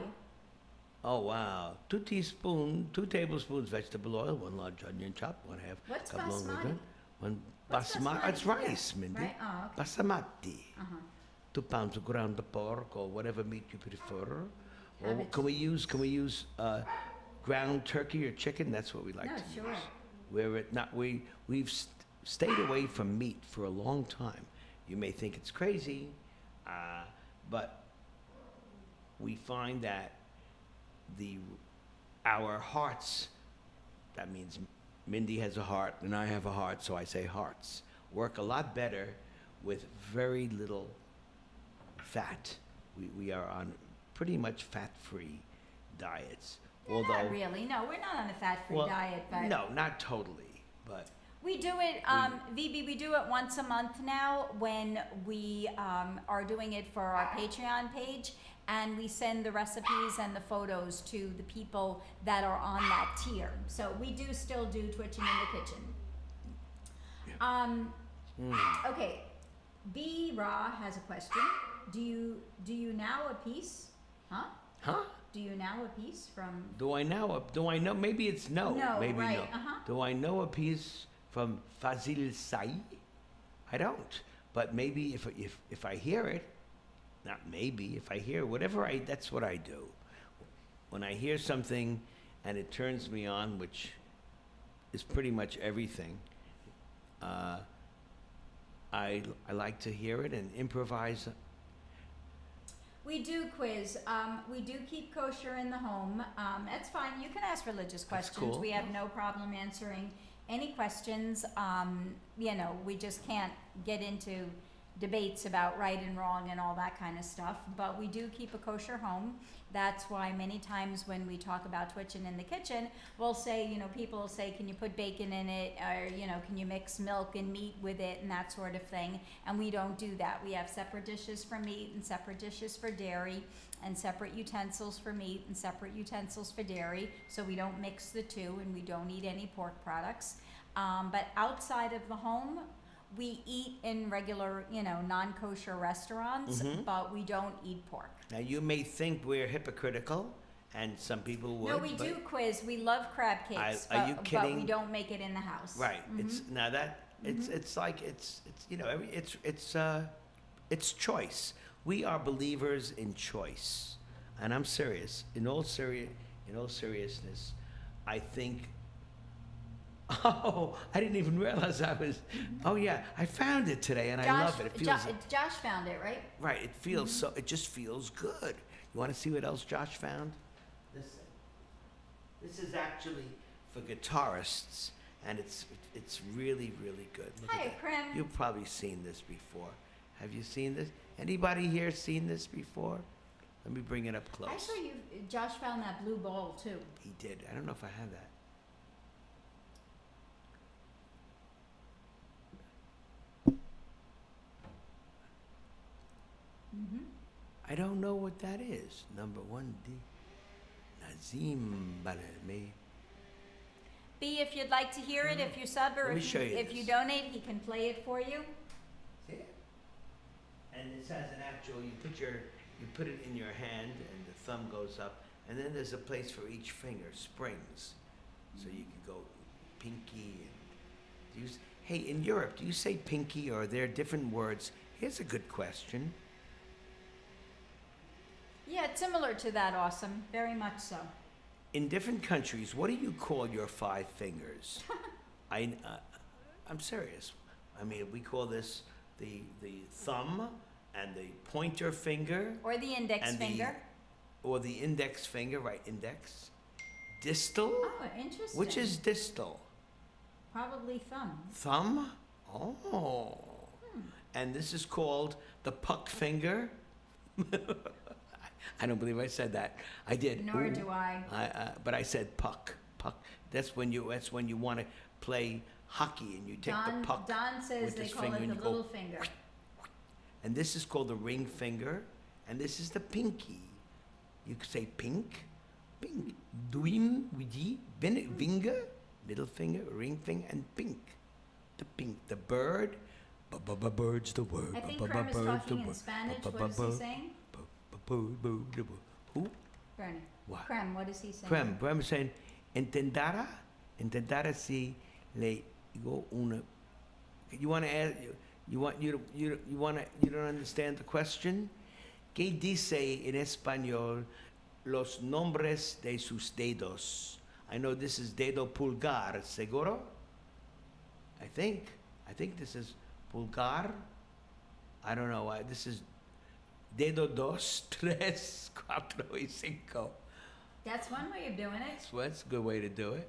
Oh wow! 2 tablespoons vegetable oil, 1 large onion chopped, 1/2 What's cup long basmati? onion, 1 What's basmati. It's basmati? rice, Mindy. Right? Oh, okay. Basmati. 2 Uh-huh. pounds of ground pork or whatever meat you prefer. Or Cabbage. can we use ground turkey or chicken? That's what we like No, to sure. use. We've stayed away from meat for a long time. You may think it's crazy, but we find that our hearts, that means Mindy has a heart and I have a heart, so I say hearts, work a lot better with very little fat. We are on pretty much fat-free diets. Not really. No, we're not on a fat-free diet, but no, not totally, but we do it, VB, we do it once a month now when we are doing it for our Patreon page. and we send the recipes and the photos to the people that are on that tier. So we do still do Twitching in the Kitchen. Okay, B. Ra has a question. Do you now a piece? Huh? Huh? Do you now a piece from? Do I know? Maybe it's no. No, Maybe right, no. uh-huh. Do I know a piece from Fazil Sai? I don't. But maybe if I hear it, not maybe, if I hear that's what I do. When I hear something and it turns me on, which is pretty much everything, I like to hear it and improvise. We do quiz. We do keep kosher in the home. That's fine. You can ask religious questions. cool. We have no problem answering any questions. We just can't get into debates about right and wrong and all that kind of stuff. But we do keep a kosher home. That's why many times when we talk about Twitching in the Kitchen, we'll say, people will say, can you put bacon in it? Or, can you mix milk and meat with it and that sort of thing? And we don't do that. We have separate dishes for meat and separate dishes for dairy and separate utensils for meat and separate utensils for dairy. So we don't mix the two, and we don't eat any pork products. But outside of the home, we eat in regular, non-kosher restaurants, but we don't eat pork. Now you may think we're hypocritical, and some people would. No, we do quiz. We love crab cakes, are you but kidding? we don't make it in the house. Right. It's now that it's like it's it's choice. We are believers in choice, and I'm serious. In all seriousness, I think. Oh, I didn't even realize I was. Oh yeah, I found it today, and I love it. It feels Josh found it, right? right. It feels so. It just feels good. You want to see what else Josh found? Listen, this is actually for guitarists, and it's really good. Look Hi, at that. Krim. You've probably seen this before. Have you seen this? Anybody here seen this before? Let me bring it up close. I saw you. Josh found that blue ball too. He did. I don't know if I have that. I don't know what that is. Number 1D. Nazim Balame. B, if you'd like to hear it, if you sub or Let me if show you you this. donate, he can play it for you. See it? And this has an actual, you put it in your hand and the thumb goes up, and then there's a place for each finger, springs. So you can go pinky and hey, in Europe, do you say pinky or are there different words? Here's a good question. Yeah, it's similar to that. Awesome, very much so. In different countries, what do you call your 5 fingers? I'm serious. I mean, we call this the thumb and the pointer finger. Or the index and finger. Or the index finger, right? Index. Distal. Oh, interesting. Which is distal? Probably thumb. Thumb. Oh. And this is called the puck finger. I don't believe I said that. I did. Nor do I. But I said puck. Puck. That's when you want to play hockey and you take the puck. Don says with they this call finger it and the you go, little finger. and this is called the ring finger, and this is the pinky. You could say pink, pink. Duim, wiji, finger, middle finger, ring finger, and pink. The pink, the bird. Bird's the word. I think Krem is talking in Spanish. What is he saying? Who? Bernie. What? Krem, what is he saying? Krem saying, intentara si le digo una. You want to ask? You don't understand the question? ¿Qué dice en español los nombres de sus dedos? I know this is dedo pulgar, seguro? I think this is pulgar. I don't know why. This is dedo dos, tres, cuatro, y cinco. That's one way of doing it. So that's a good way to do it.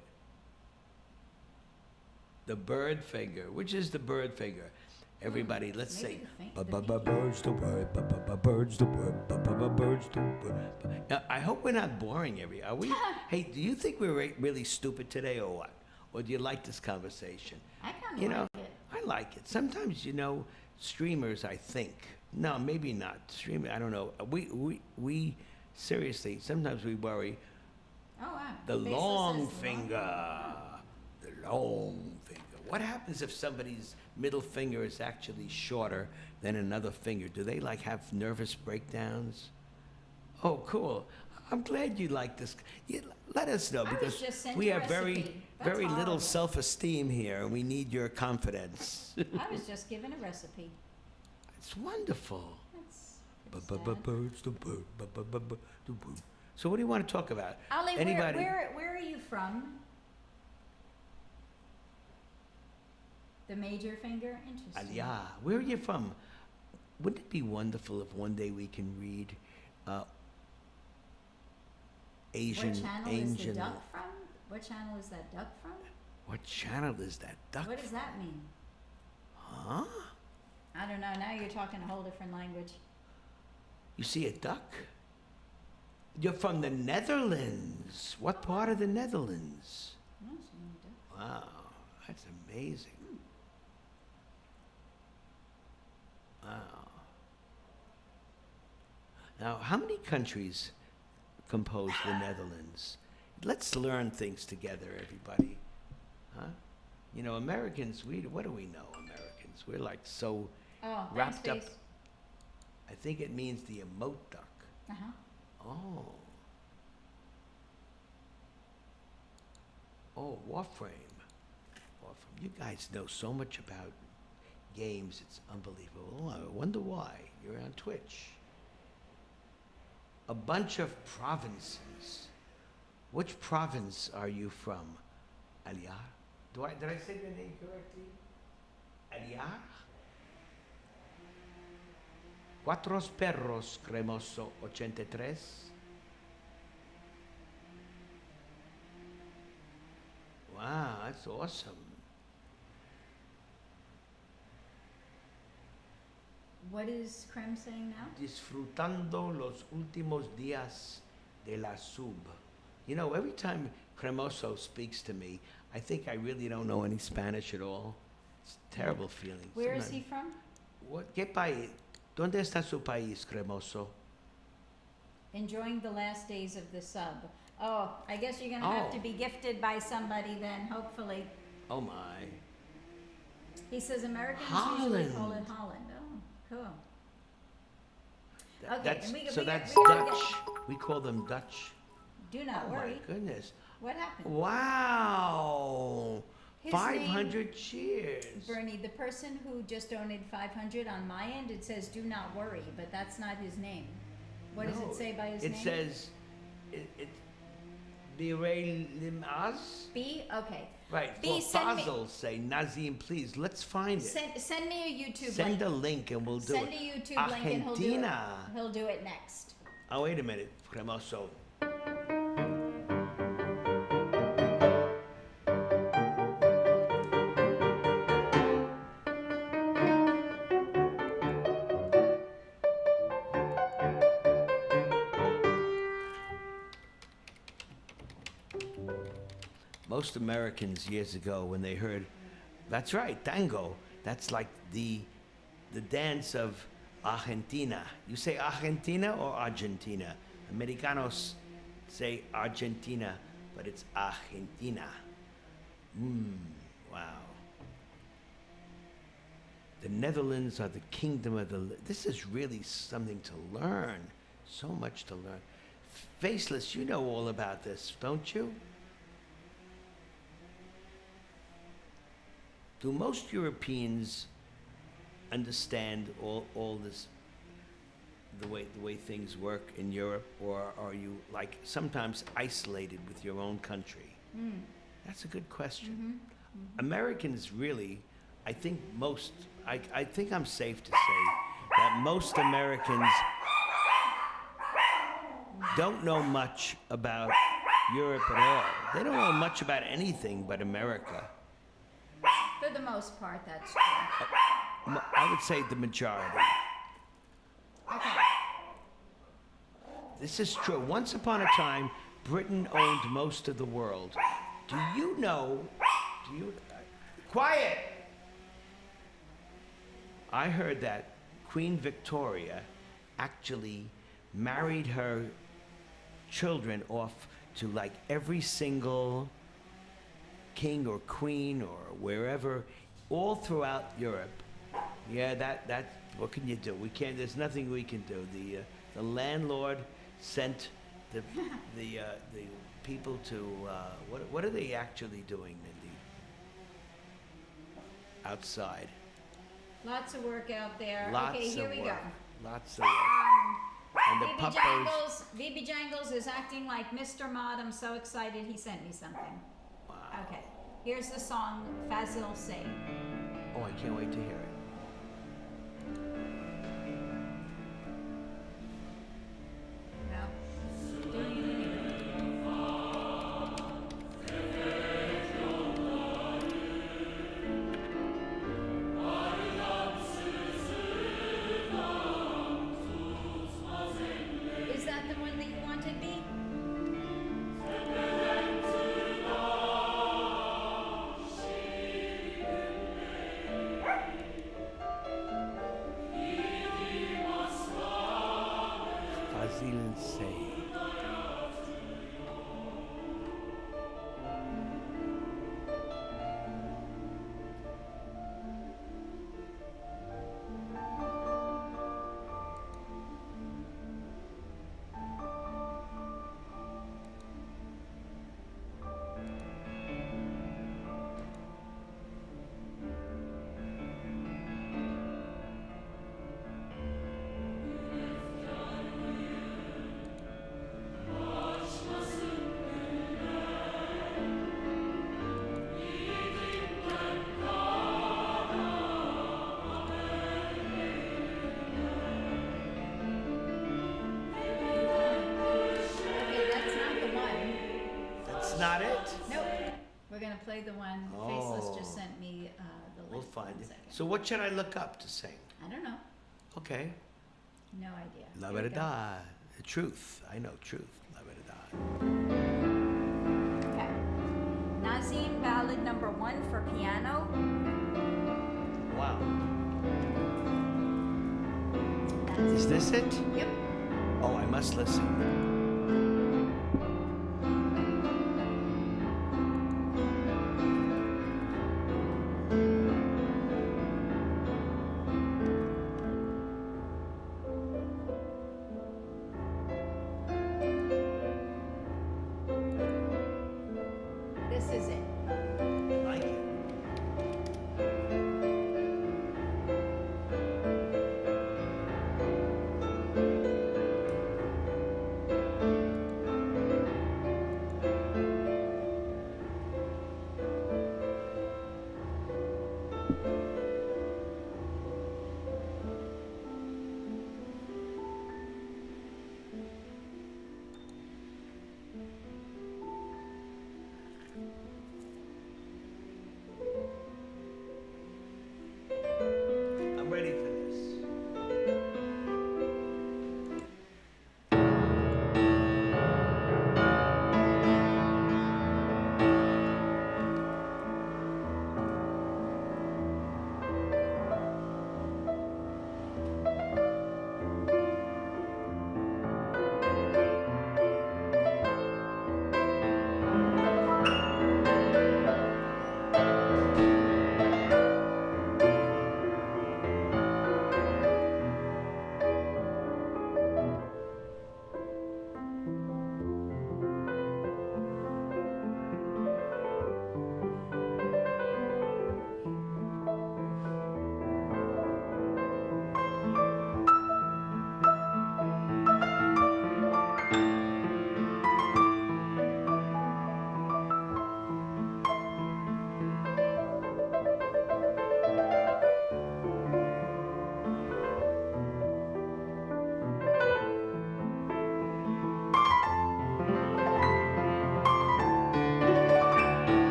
The bird finger. Which is the bird finger? Everybody, let's Maybe say. the Bird's the word. Bird's the word. Bird's the word. Now, I hope we're not boring are we? Hey, do you think we're really stupid today or what? Or do you like this conversation? I kind of like it. I like it. Sometimes, streamers, I think, No, maybe not. Streaming, I don't know. We seriously, sometimes we worry. Oh, wow. The Faceless long is the finger. The long finger. What happens if somebody's middle finger is actually shorter than another finger? Do they like have nervous breakdowns? Oh, cool. I'm glad you like this. Let us know I was because just sent we you a have very, recipe. That's very little horrible. self-esteem here, and we need your confidence. I was just given a recipe. It's wonderful. That's Bird's the bird. The bird. So what do you want to talk about? Ali, Anybody? where are you from? The major finger? Interesting. Yeah. Where are you from? Wouldn't it be wonderful if one day we can read Asian? What channel is the duck from? What channel is that duck from? What channel is that duck? What does that mean? Huh? I don't know. Now you're talking a whole different language. You see a duck? You're from the Netherlands. What part of the Netherlands? No, it's not a duck. Wow, that's amazing. Wow. Now, how many countries compose the Netherlands? Let's learn things together, everybody. Huh? You know, Americans, what do we know, Americans? We're like so Oh, wrapped thanks, up. Face. I think it means the emote duck. Uh-huh. Oh. Oh, Warframe. Warframe. You guys know so much about games, it's unbelievable. I wonder why. You're on Twitch. A bunch of provinces. Which province are you from? Aliar? Did I say your name correctly? Aliar? Cuatro perros cremoso 83. Wow, that's awesome. What is Krem saying now? Disfrutando los últimos días de la sub. You know, every time Cremoso speaks to me, I think I really don't know any Spanish at all. It's a terrible feeling. Where is he from? ¿Qué país? ¿Dónde está su país, Cremoso? Enjoying the last days of the sub. Oh, I guess you're gonna have to be gifted by somebody then, hopefully. Oh my. He says Americans usually call it Holland. Holland. Oh, cool. Okay, That's, and we- so we- that's we gotta Dutch. We call them Dutch. Do not Oh worry. my goodness. What happened? Wow. His 500 cheers. Bernie, the person who just donated 500 on my end, it says do not worry, but that's not his name. What does No, it say by his name? It says, it Birey Limaz? B? Okay. Right, B, for send me- Basel, say, Nazim, please, let's find it. Send me a YouTube Send link. a link and we'll do Send it. a YouTube link and Argentina. he'll do it next. Oh, wait a minute, Cremoso. Most Americans years ago, when they heard, that's right, tango, that's like the dance of Argentina. You say Argentina or Argentina? Americanos say Argentina, but it's Argentina. Wow. The Netherlands are the kingdom of the... This is really something to learn. So much to learn. Faceless, you know all about this, don't you? Do most Europeans understand all this, the way things work in Europe, or are you like sometimes isolated with your own country? That's a good question. Americans really, I think I think I'm safe to say that most Americans don't know much about Europe at all. They don't know much about anything but America. For the most part, that's true. I would say the majority. Okay. This is true. Once upon a time, Britain owned most of the world. Do you know? Quiet! I heard that Queen Victoria actually married her children off to like every single king or queen or wherever, all throughout Europe. Yeah, that what can you do? We can't. There's nothing we can do. The landlord sent the people to what are they actually doing, Mindy? Outside. Lots of work out there. Lots okay, here of we work. go. Lots of work. And the puppos. VB Jangles is acting like Mr. Mod. I'm so excited he sent me something. Wow. Okay, here's the song Fazil Say. Oh, I can't wait to hear it. No. Doing it anyway. Is that the one that you wanted, B? Fazil Say. Okay, that's not the one. That's not it? Nope. We're gonna play the one Faceless just sent me the link. We'll find One it. second. So what should I look up to sing? I don't know. Okay. No idea. La Here we go. Verdad. The truth. I know truth. La Verdad. Okay. Nazim Ballad number 1 for piano. Wow. That's Is this it? Yep. Oh, I must listen. This is it. Like it.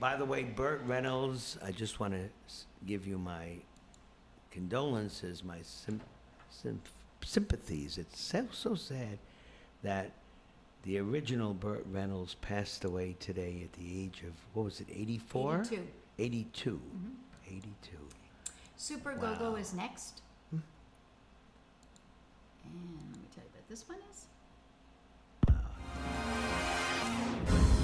By the way, Burt Reynolds, I just want to give you my condolences, my sympathies. It's so sad that the original Burt Reynolds passed away today at the age of, what was it, 84? 82. 82. 82. Super Wow. Go-Go is next. And let me tell you what this one is.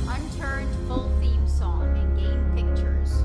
Unturned full theme song and game pictures.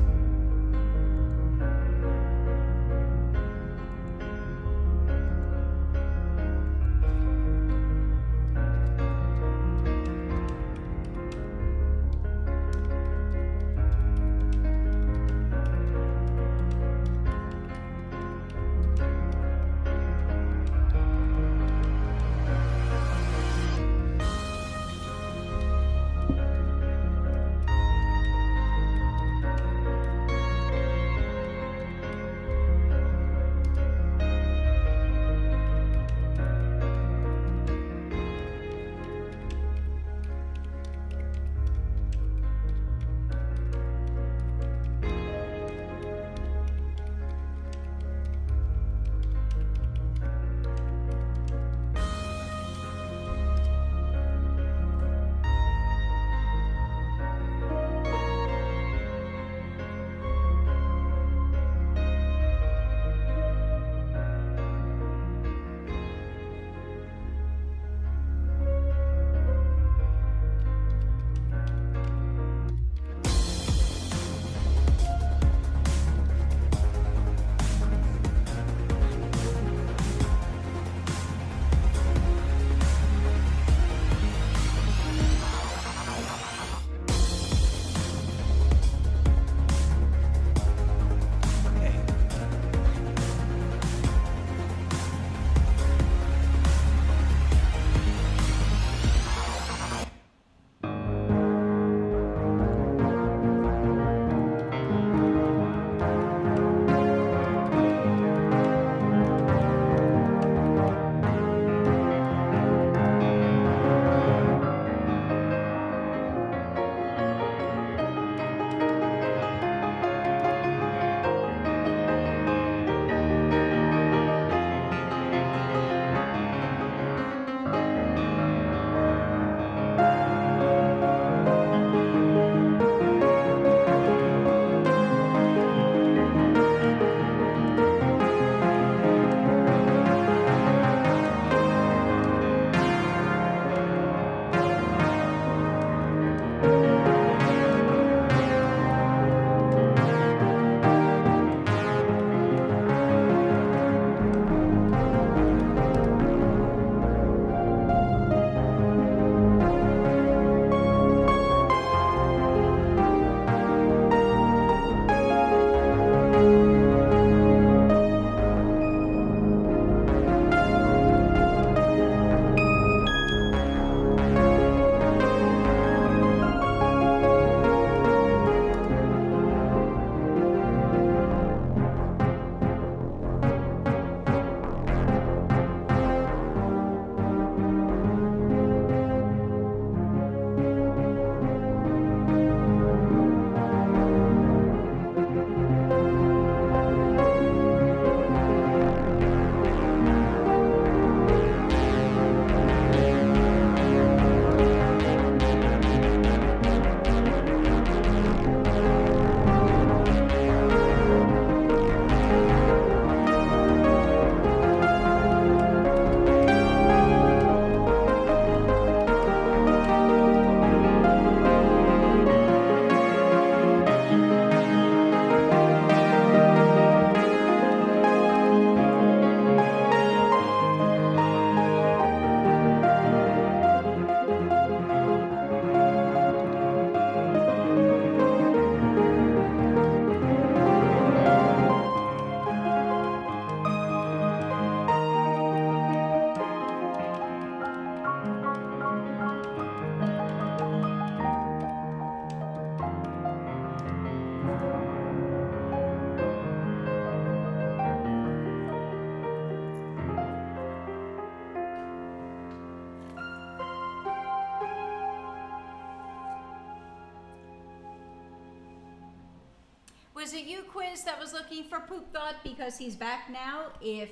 Was it you, Quiz, that was looking for Poop Thought because he's back now? If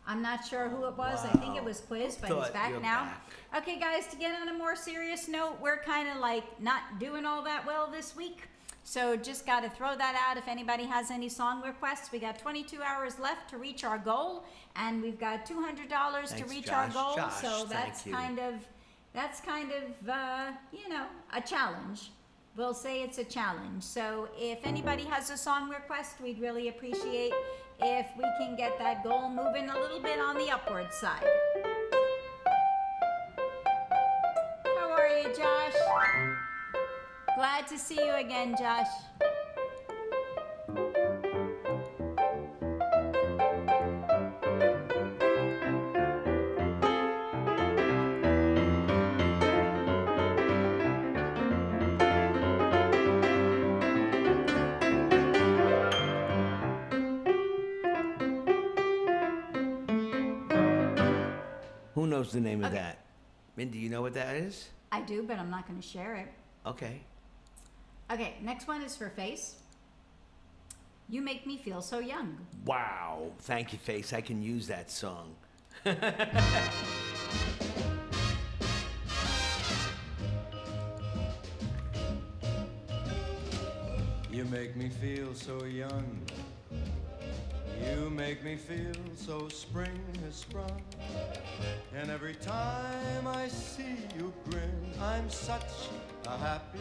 I'm not sure who it was, I think it was Quiz, but he's back now. Okay, guys, to get on a more serious note, we're kind of like not doing all that well this week. So just got to throw that out. If anybody has any song requests, we got 22 hours left to reach our goal, and we've got $200 to reach our goal. So that's kind of you know, a challenge. We'll say it's a challenge. So if anybody has a song request, we'd really appreciate if we can get that goal moving a little bit on the upward side. How are you, Josh? Glad to see you again, Josh. Who knows the name of that? Mindy, you know what that is? I do, but I'm not going to share it. Okay. Okay, next one is for Face. You Make Me Feel So Young. Wow. Thank you, Face. I can use that song. You make me feel so young. You make me feel so spring has sprung. And every time I see you grin, I'm such a happy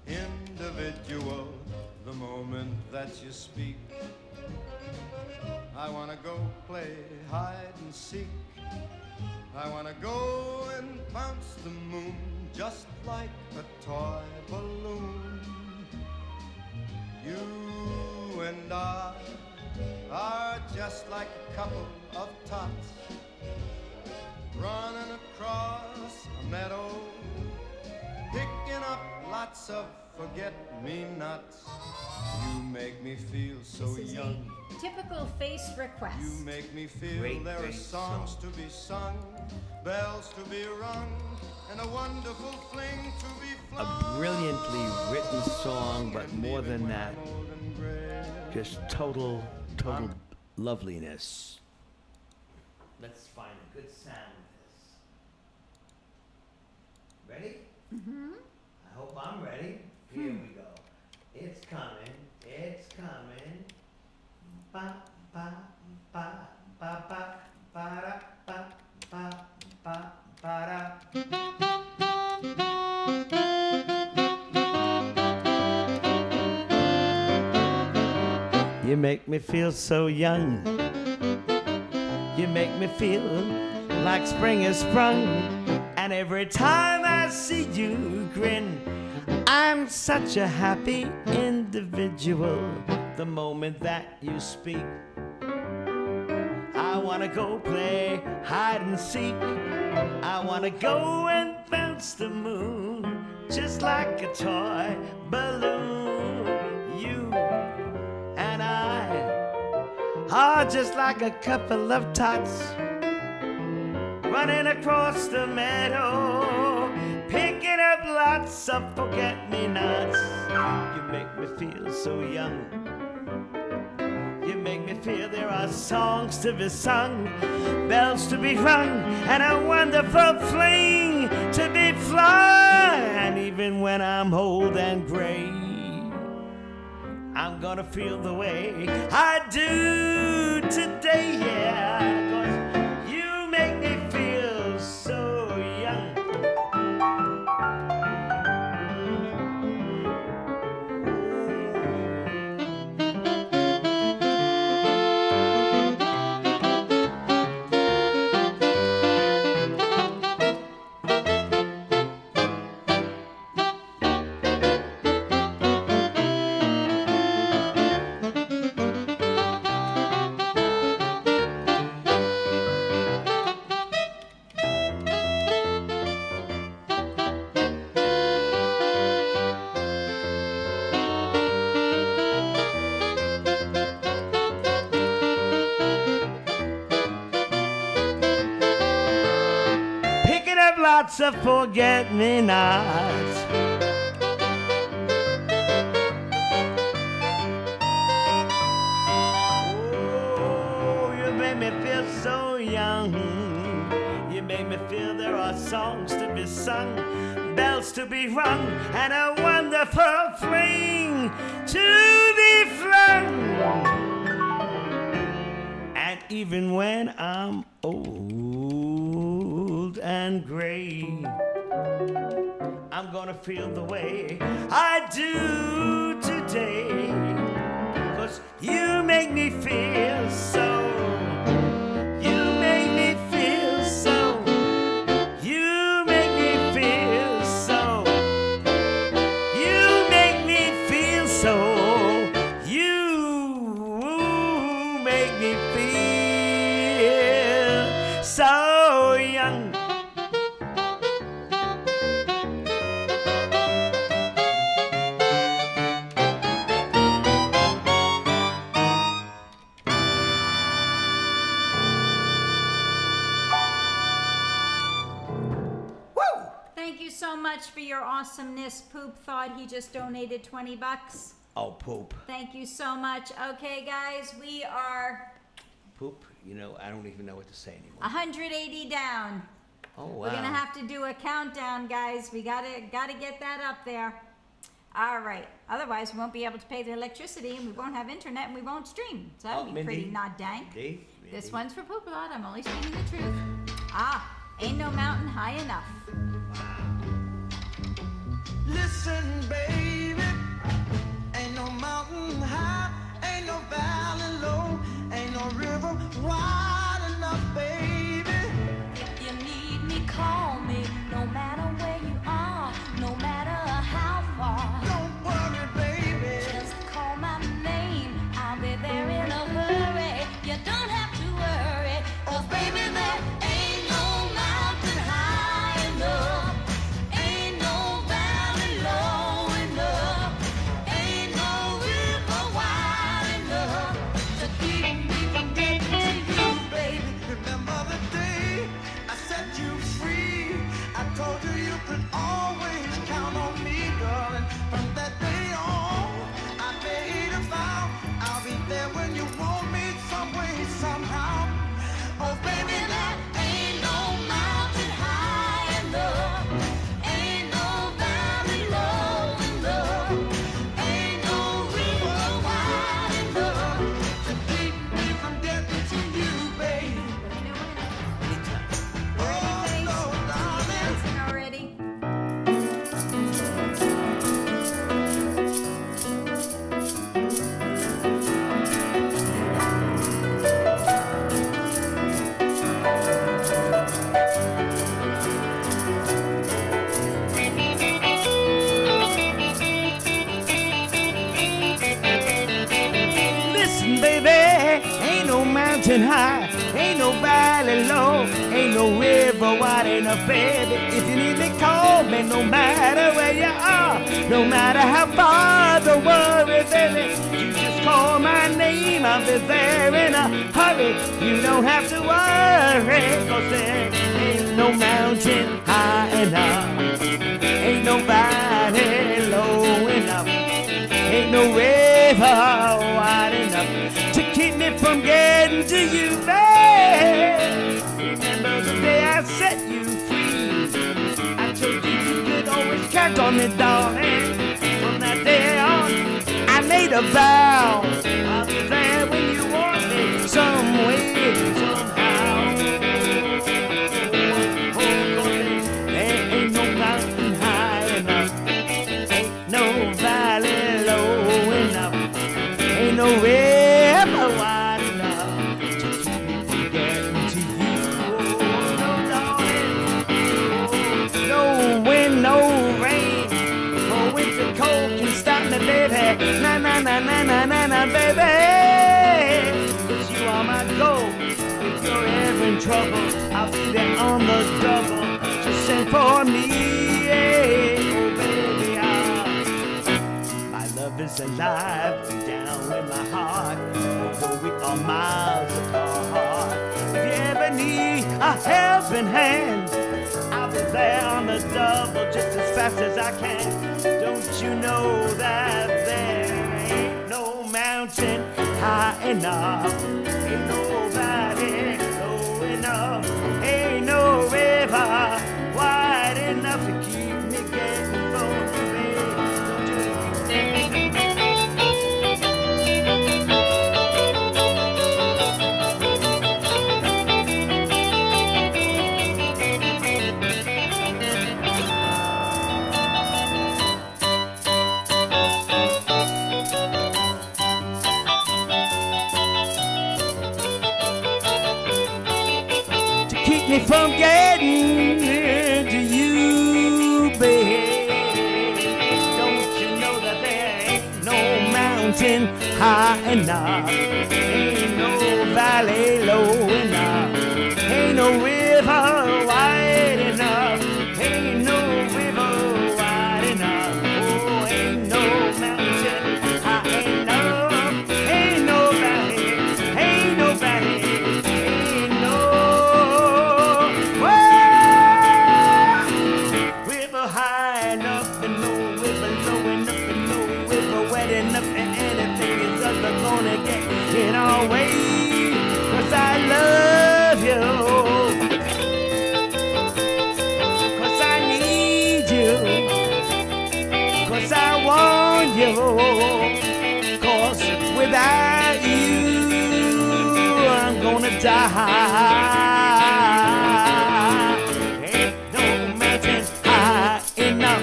individual. The moment that you speak, I wanna go play hide and seek. I wanna go and bounce the moon just like a toy balloon. You and I are just like a couple of tots running across a meadow, picking up lots of forget-me-nots. You make me feel so This is young. a typical Face request. You make me feel Great, there are great songs song. to be sung, bells to be rung, and a wonderful fling to be A flung. brilliantly written song, but And more even than when that, I'm old and gray, just total loveliness. Let's find a good sound with this. Ready? Mm-hmm. I hope I'm ready. Here we go. It's coming. It's coming. Ba ba ba ba ba ba da ba ba ba ba da. You make me feel so young. You make me feel like spring has sprung. And every time I see you grin, I'm such a happy individual. The moment that you speak, I wanna go play hide and seek. I wanna go and bounce the moon just like a toy balloon. You and I are just like a couple of tots running across the meadow, picking up lots of forget-me-nots. You make me feel so young. You make me feel there are songs to be sung, bells to be rung, and a wonderful fling to be flung. And even when I'm old and gray, I'm gonna feel the way I do today, yeah. 'Cause you make me feel so young. Picking up lots of forget-me-nots. are songs to be sung, bells to be rung, and a wonderful fling to be flung. And even when I'm old and gray, I'm gonna feel the way I do today. 'Cause you make me feel so. You make me feel so. You make me feel so. You make me feel so. You make me feel so young. Thank you so much for your awesomeness. Poop thought he just donated $20. Oh, Poop. Thank you so much. Okay, guys, we are Poop, you know, I don't even know what to say anymore. 180 down. Oh, wow. We're gonna have to do a countdown, guys. We gotta get that up there. All right. Otherwise, we won't be able to pay the electricity, and we won't have internet, and we won't stream. So that would be Mindy, pretty not dank. Mindy. This one's for Poop Thought. I'm only speaking the truth. Ain't no mountain high enough. Listen, baby, ain't no mountain high, ain't no valley low, ain't no river wide enough, baby. If you need me, call me. No matter where you are, no matter how far. Don't worry, baby. Just call my name. I'll be there in a hurry. You don't have to worry. 'Cause baby, there ain't no mountain high enough. Ain't no valley low enough. Ain't no river wide enough to keep me from getting to you, baby. Remember the day I set you free? I told you you could always count on me, darling. From that day on, I made a vow I'll be there when you want me, some way, somehow. Oh, baby, there ain't no mountain high enough. Ain't no valley low enough. Ain't no river wide enough to keep me from getting to you, baby. Oh, no, darling. Dancing already. Listen, baby, ain't no mountain high, ain't no valley low, ain't no river wide enough, baby. If you need me, call me, no matter where you are, no matter how far, don't worry, baby. You just call my name, I'll be there in a hurry. You don't have to worry, 'cause there ain't no mountain high enough, ain't no valley low enough, ain't no river wide enough to keep me from getting to you, babe. Remember the day I set you free? I told you you could always count on me, darling. From that day on, I made a vow I'll be there when you want me, some way, somehow. Oh, there ain't no mountain high enough, ain't no valley low enough, ain't no river wide enough to keep me from getting to you. Oh, no, darling. No wind, no rain, no winter cold can stop me, baby. Na na na na na na na, baby. 'Cause you are my goal. If you're ever in trouble, I'll be there on the double. Just send for me. Oh, baby, my love is alive down in my heart, although we are miles apart. If you ever need a helping hand, I'll be there on the double just as fast as I can. Don't you know that there ain't no mountain high enough, ain't no valley low enough, ain't no river keep me from getting to you, babe. Don't you know that there ain't no mountain high enough, ain't no valley low enough, ain't no river wide enough, ain't no river wide enough, oh, ain't no mountain high enough, ain't no valley, ain't no valley, ain't no river high enough, and no river low enough, and no river wet enough, and anything is ever gonna get in our way, 'cause I love you, 'cause I need you, 'cause I want you, 'cause without you I'm gonna die. Ain't no mountain high enough,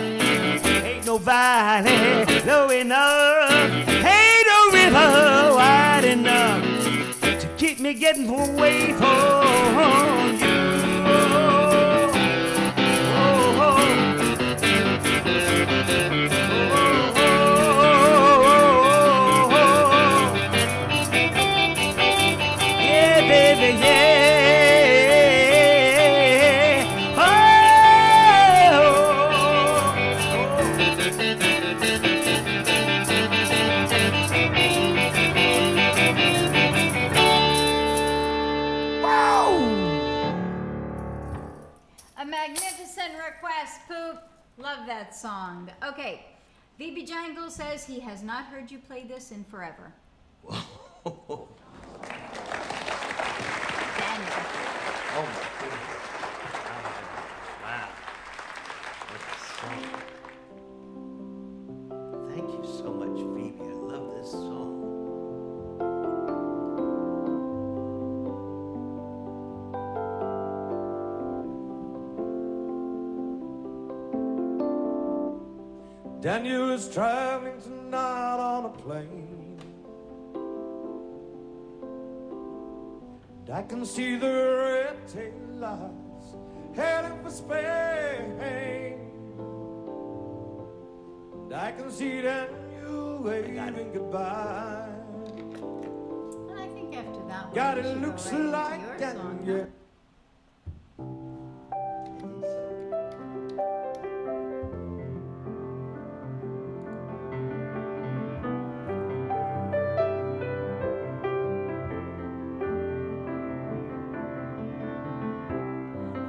ain't no valley low enough, ain't no river wide enough to keep me getting away from you. Yeah, baby, yeah. Oh. Wow! A magnificent request, Poop. Love that song. Okay, VB Jangle says he has not heard you play this in forever. Daniel. Oh my goodness. Wow. Thank you so much, Phoebe. I love this song. Daniel is traveling tonight on a plane. And I can see the red tail lights heading for Spain. And I can see Daniel waving goodbye. And I think after that one, God, we it should go looks right into like your Daniel. song, Yeah. huh?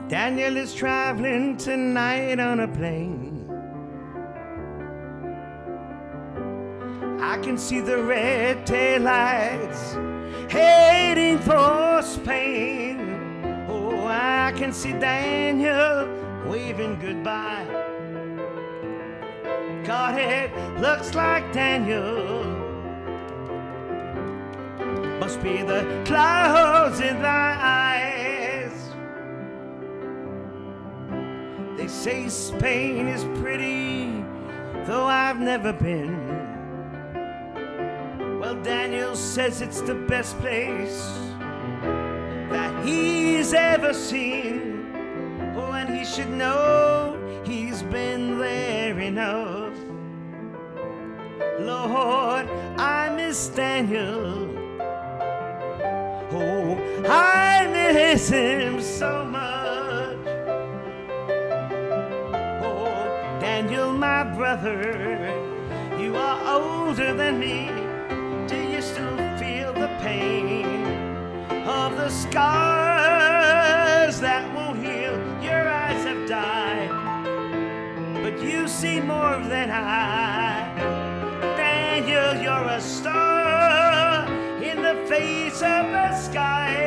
Daniel is traveling tonight on a plane. I can see the red taillights heading for Spain. Oh, I can see Daniel waving goodbye. God, it looks like Daniel must be the clouds in thy eyes. They say Spain is pretty, though I've never been. Well, Daniel says it's the best place that he's ever seen. Oh, and he should know he's been there enough. Lord, I miss Daniel. Oh, I miss him so much. Oh, Daniel, my brother, you are older than me. Do you still feel the pain of the scars that won't heal? Your eyes have died, but you see more than I. Daniel, you're a star in the face of the sky.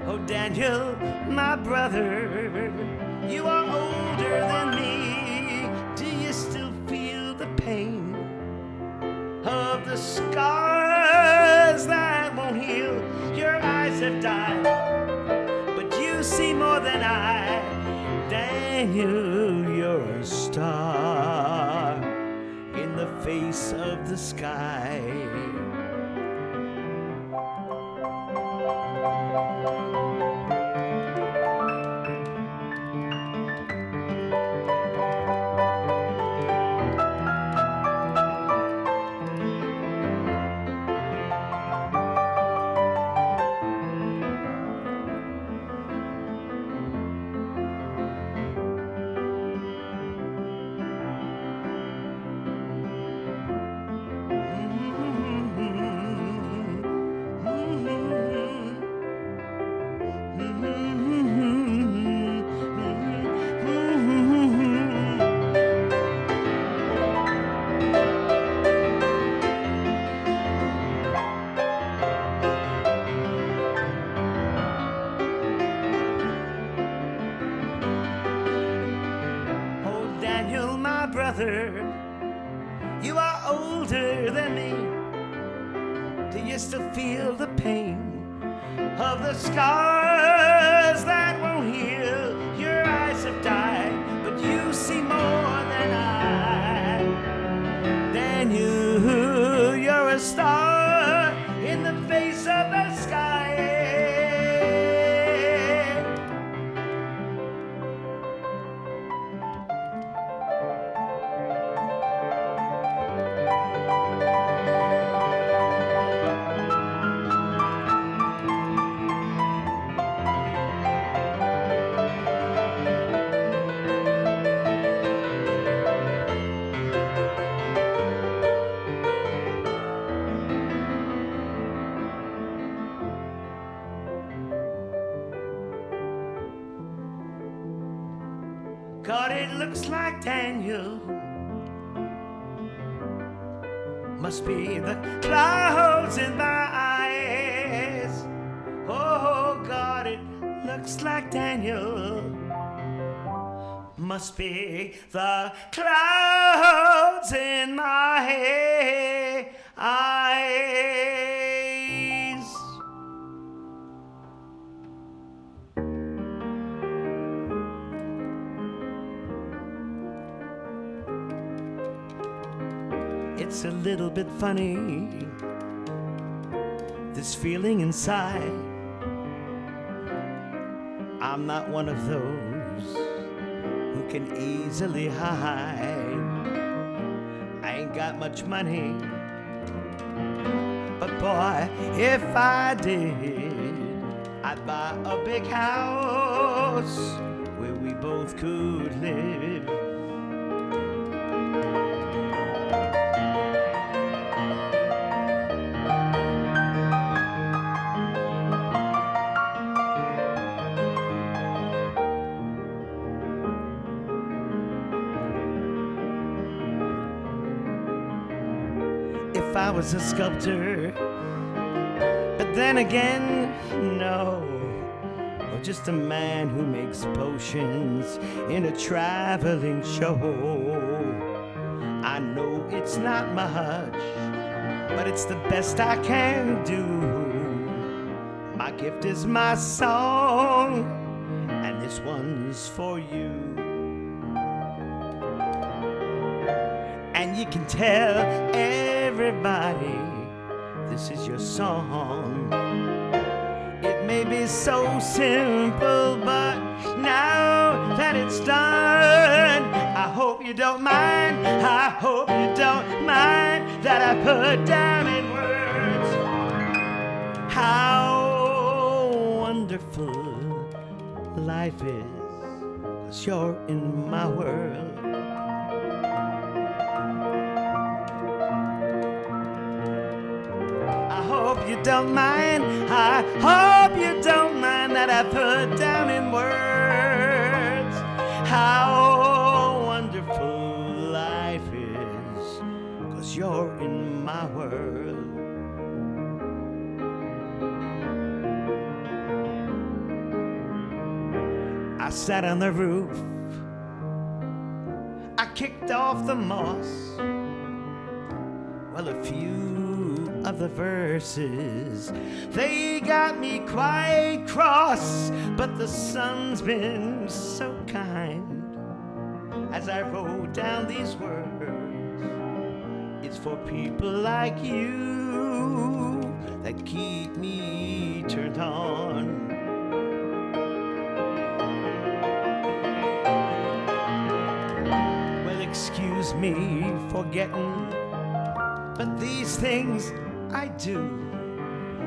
Oh, Daniel, my brother, you are older than me. Do you still feel the pain of the scars that won't heal. Your eyes have died, but you see more than I. Daniel, you're a star in the face of the sky. You are older than me. Do you still feel the pain of the scars that won't heal? Your eyes have died, but you see more than I. Then you're a star in the face of the sky. God, it looks like Daniel. Must be the clouds in my eyes. Oh, God, it looks like Daniel. Must be the clouds in my eyes. It's a little bit funny, this feeling inside. I'm not one of those who can easily hide. I ain't got much money, but boy, if I did, I'd buy a big house where we both could live. If I was a sculptor, but then again, no, or just a man who makes potions in a traveling show. I know it's not much, but it's the best I can do. My gift is my song, and this one's for you. And you can tell everybody this is your song. It may be so simple, but now that it's done, I hope you don't mind. I hope you don't mind that I put down in words how wonderful life is, 'cause you're in my world. You don't mind, I hope you don't mind that I put down in words how wonderful life is, 'cause you're in my world. I sat on the roof, I kicked off the moss. Well, a few of the verses, they got me quite cross, but the sun's been so kind as I wrote down these words. It's for people like you that keep me turned on. Well, excuse me for getting, but these things I do.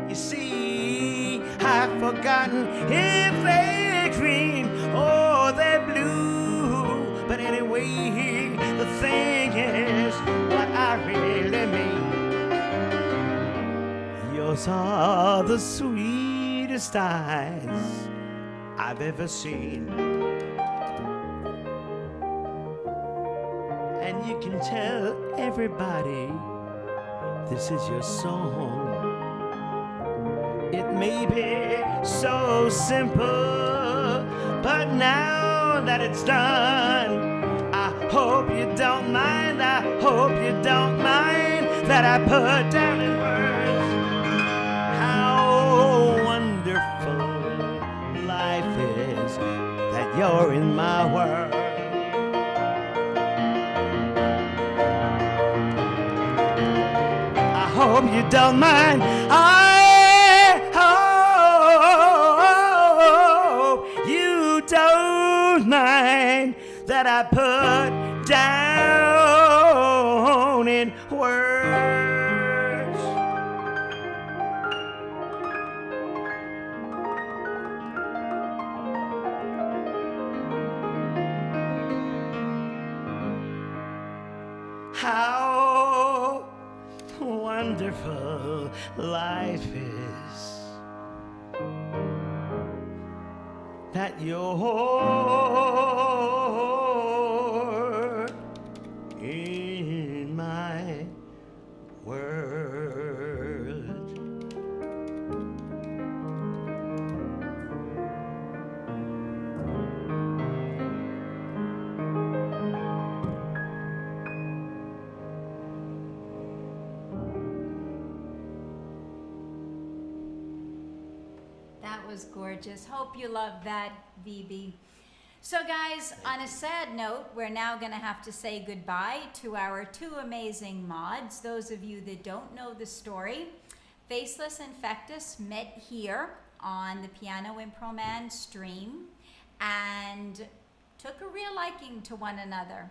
You see, I've forgotten if they're green or they're blue. But anyway, the thing is what I really mean. Yours are the sweetest eyes I've ever seen. And you can tell everybody this is your song. It may be so simple, but now that it's done, I hope you don't mind, I hope you don't mind that I put down in words how wonderful life is, that you're in my world. I hope you don't mind, I hope you don't mind that I put down in words. How wonderful life is, that you're in my world. That was gorgeous. Hope you loved that, VB. So guys, on a sad note, we're now going to have to say goodbye to our two amazing mods. Those of you that don't know the story, Faceless and Fectus met here on the Pianoimproman stream and took a real liking to one another.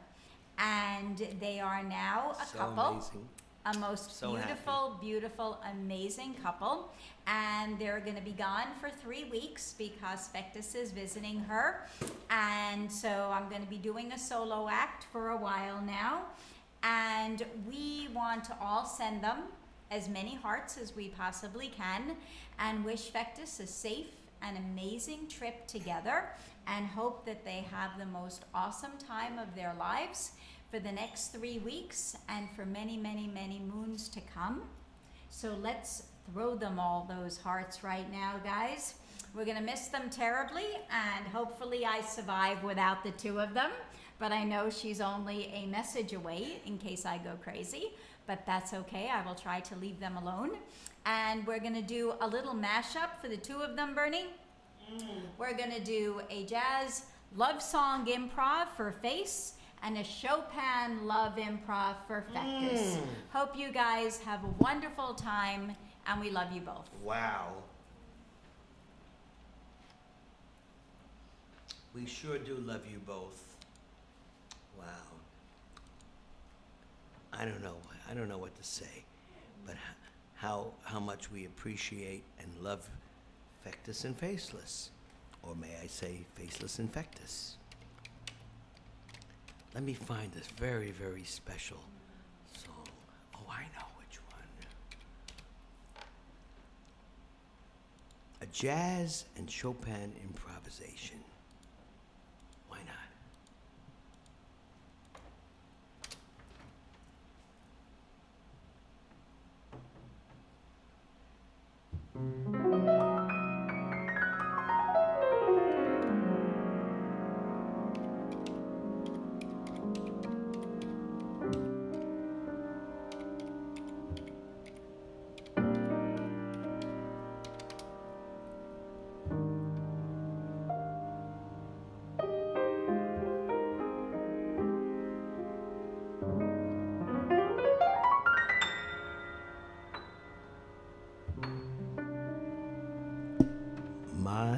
And they are now a couple. Amazing. A most So beautiful, beautiful, amazing couple. And they're going to be gone for 3 weeks because Fectus is visiting her. And so I'm going to be doing a solo act for a while now. And we want to all send them as many hearts as we possibly can and wish Fectus a safe and amazing trip together and hope that they have the most awesome time of their lives for the next 3 weeks and for many, many, many moons to come. So let's throw them all those hearts right now, guys. We're gonna miss them terribly, and hopefully I survive without the two of them, but I know she's only a message away in case I go crazy, but that's okay. I will try to leave them alone. And we're gonna do a little mashup for the two of them, Bernie. We're gonna do a jazz love song improv for Face and a Chopin love improv for Fectus. Hope you guys have a wonderful time, and we love you both. Wow. We sure do love you both. Wow. I don't know what to say, but how much we appreciate and love Fectus and Faceless, or may I say Faceless and Fectus. Let me find this very, very special song. Oh, I know which one. A jazz and Chopin improvisation. Why not? My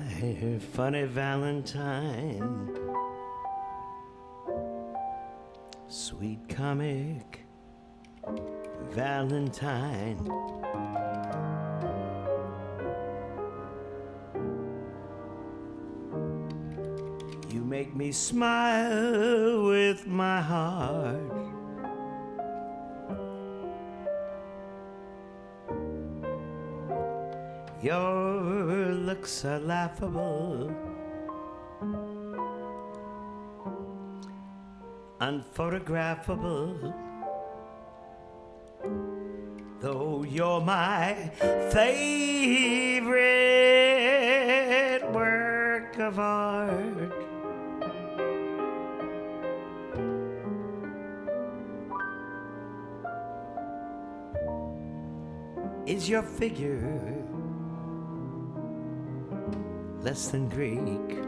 funny Valentine, sweet comic Valentine. You make me smile with my heart. Your looks are laughable, unphotographable. Though you're my favorite work of art. Is your figure less than Greek?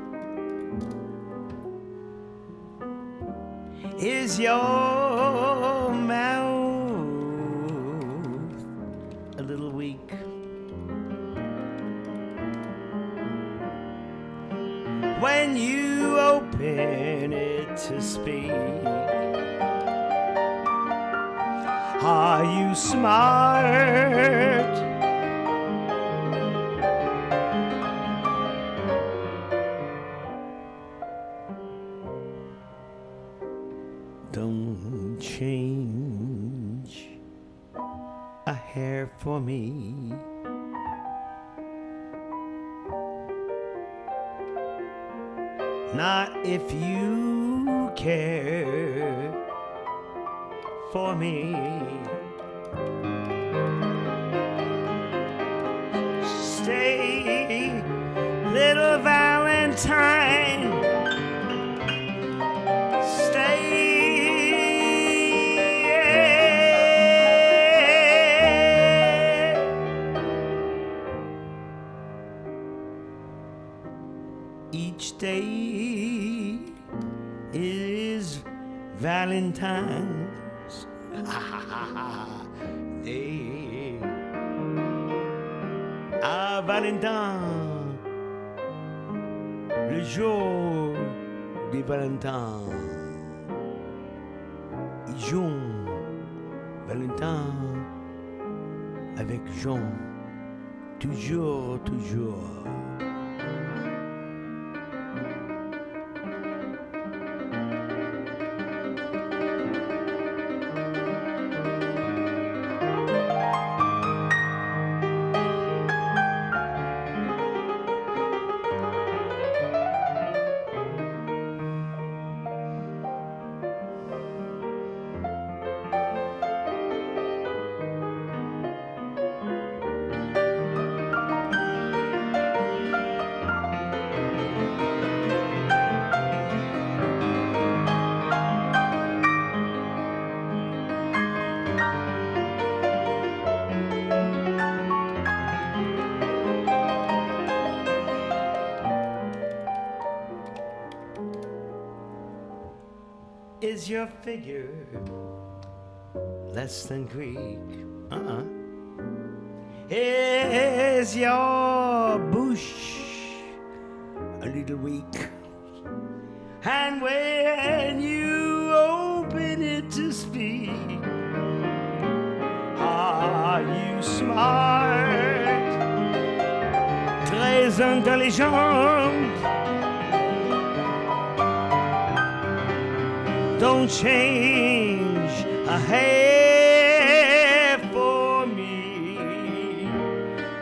Is your mouth a little weak? When you open it to speak, are you smart? Don't change a hair for me. Not if you care for me. Stay, little Valentine. Each day is Valentine's Day. Ah, Valentin, le jour de Valentin. Ils jouent Valentin avec Jean, toujours, toujours. Is your figure less than Greek? Is your bouche a little weak? And when you open it to speak, are you smart? Très intelligent. Don't change a hair for me.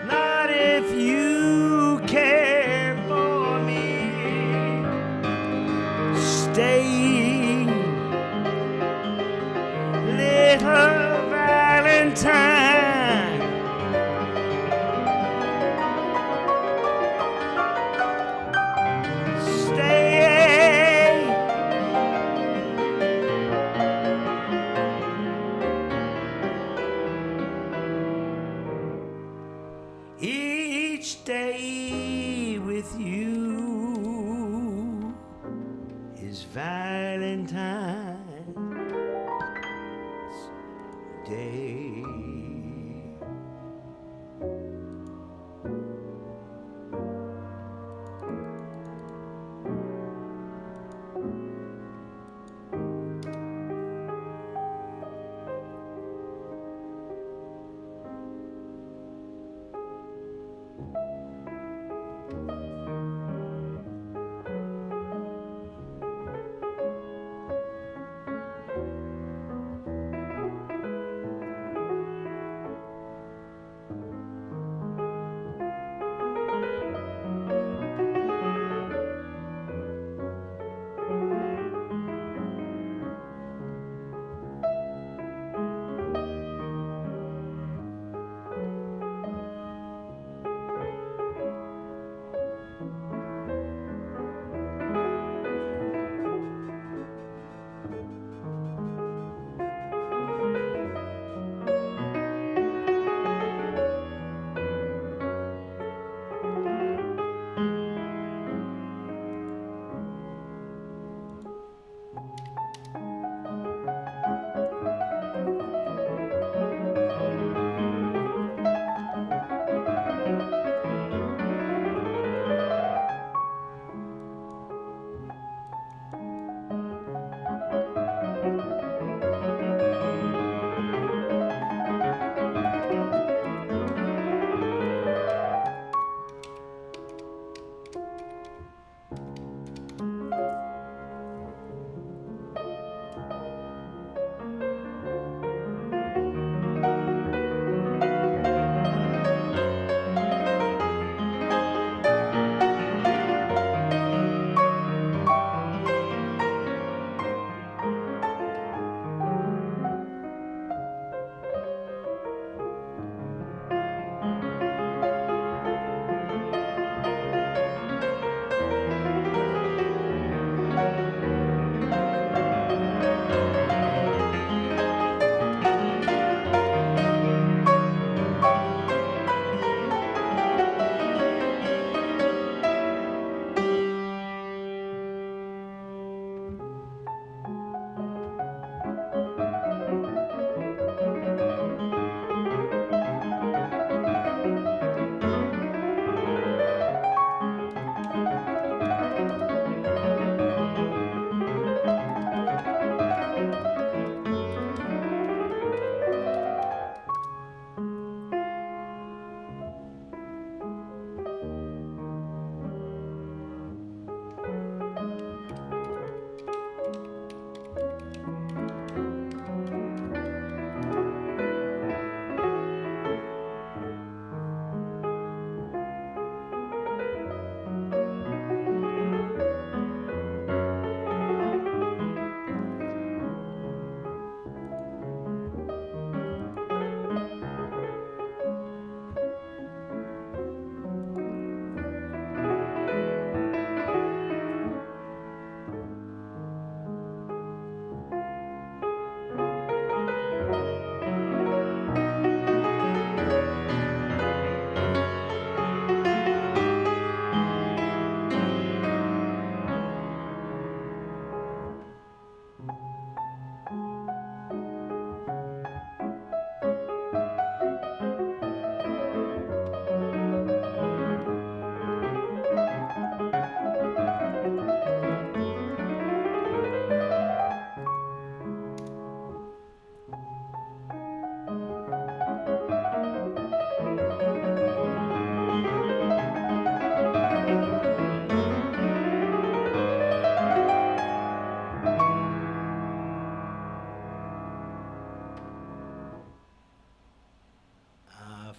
Not if you care for me. Stay, little Valentine. Each day with you is Valentine's Day.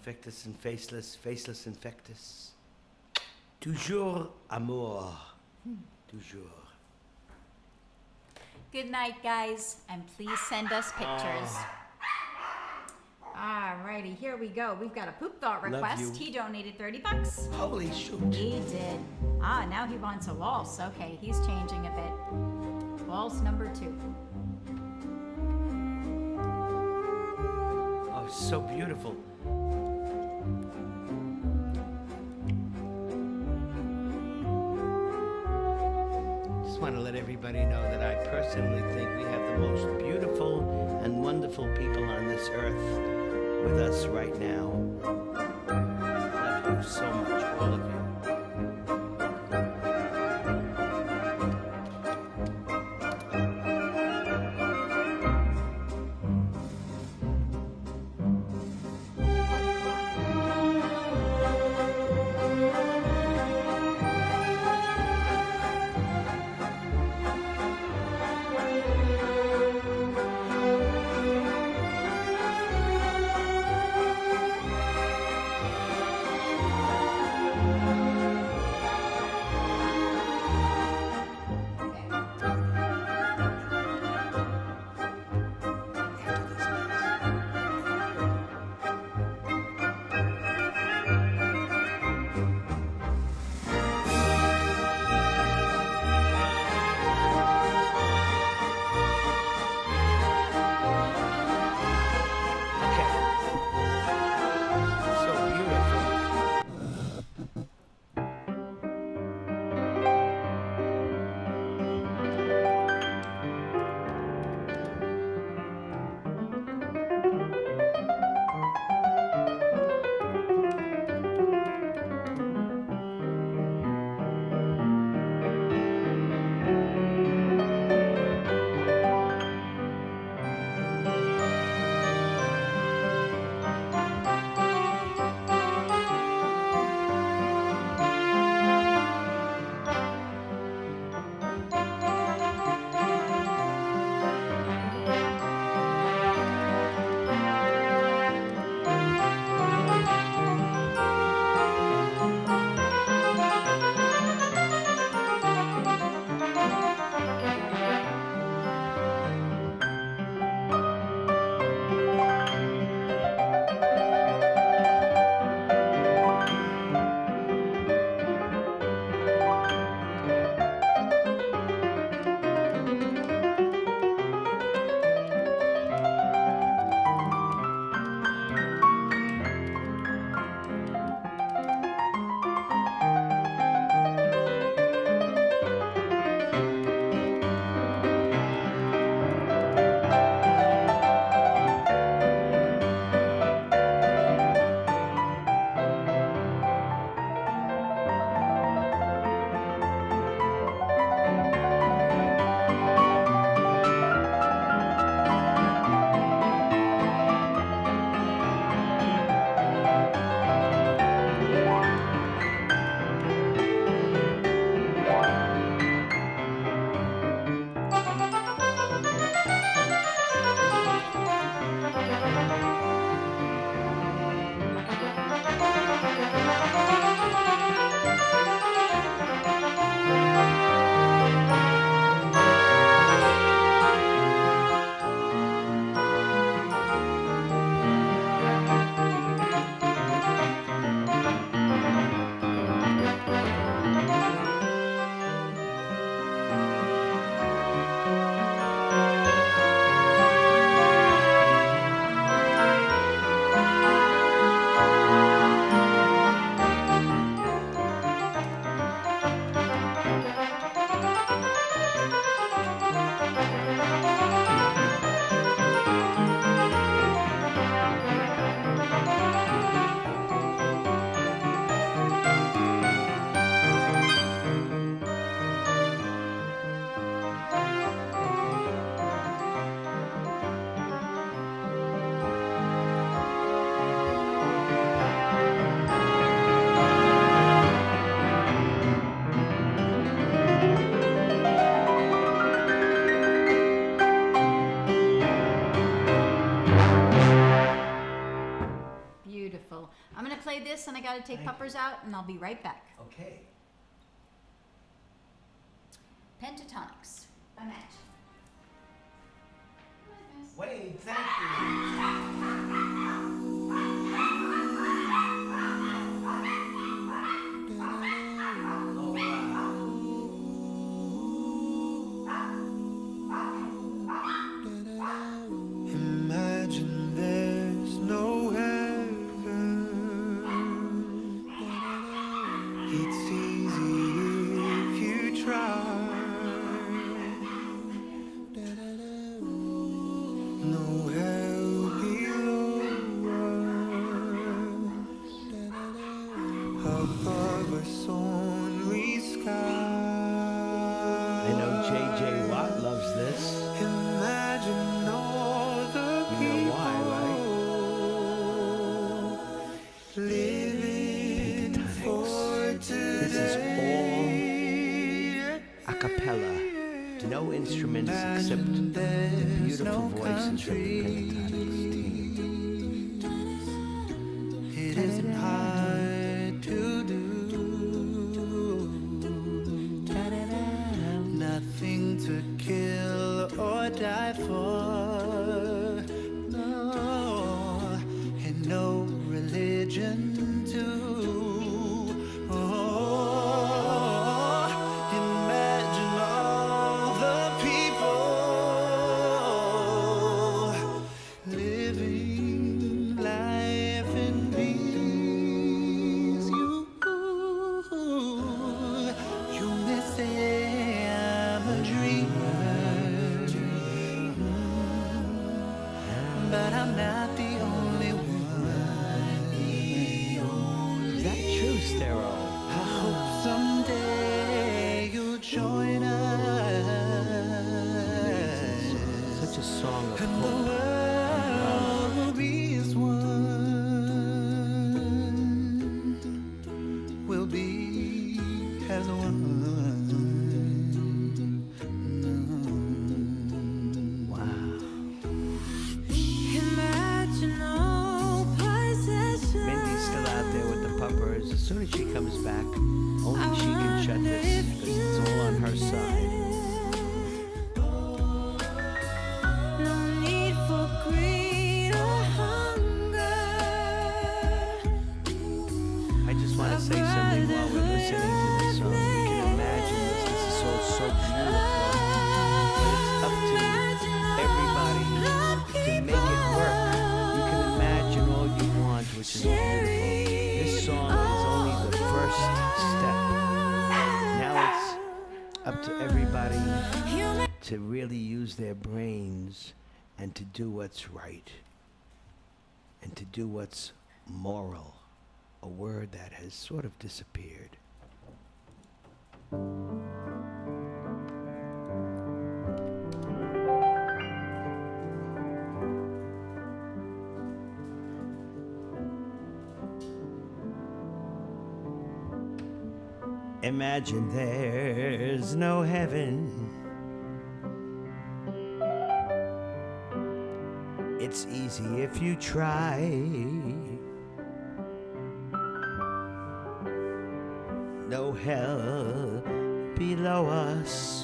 Factus and faceless, faceless and factus. Toujours amour. Toujours. Good night, guys, and please send us pictures. Alrighty, here we go. We've got a poop thought Love request. you. He donated $30. Holy shoot. He did. Now he wants a waltz. Okay, he's changing a bit. Waltz number 2. Oh, so beautiful. Just want to let everybody know that I personally think we have the most beautiful and wonderful people on this earth with us right now. Love you so much, all of you. I'm gonna play this, and I gotta take puppers out, and I'll be right back. Okay. Pentatonics. Imagine. Wade, thank you. Imagine there's no heaven. It's easy if you try. No hell below us. Above us only sky. I know J.J. Watt loves this. Imagine all the You know why, right? living for today. This is all a cappella. No instruments except the beautiful voices of the Pentatonics team. It isn't hard to do. Nothing to kill or die for. No, and no religion too. Oh, imagine all the people living life in peace. You may say I'm a dreamer, but I'm not the only one. Is that true, Stero? I hope someday you'll join us. Such a song of And the hope. world will be as one. We'll be as one. Wow. Imagine all possessions. Mindy's still out there with the puppers. As soon as she comes back, only she can shut this because it's all on her side. No need for greed or hunger. I just want to say something while we're listening to this song. You can imagine this. This is so beautiful. But it's up to everybody to make it work. You can imagine all you want, which is beautiful. This song is only the first step. Now it's up to everybody to really use their brains and to do what's right and to do what's moral, a word that has sort of disappeared. Imagine there's no heaven. It's easy if you try. No hell below us.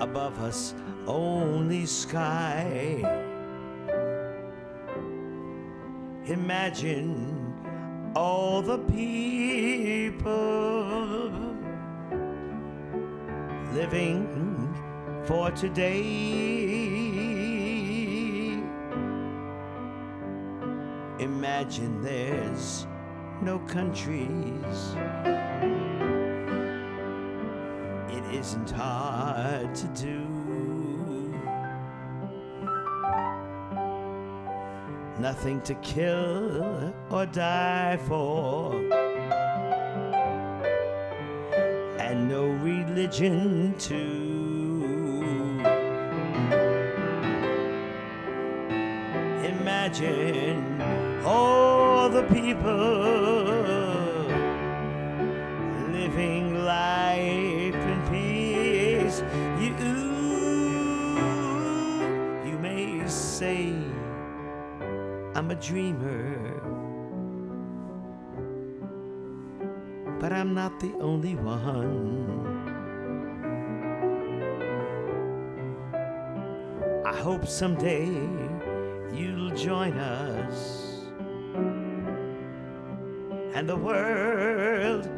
Above us only sky. Imagine all the people living for today. Imagine there's no countries. It isn't hard to do. Nothing to kill or die for, and no religion too. Imagine all the people living life in peace. You may say I'm a dreamer, but I'm not the only one. I hope someday you'll join us, and the world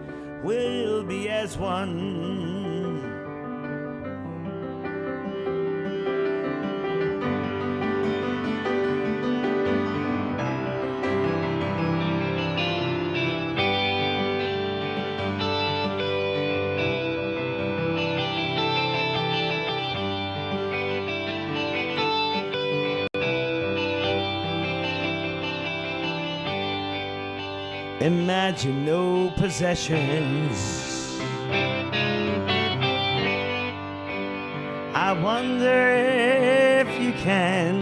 will be as one. Imagine no possessions. I wonder if you can.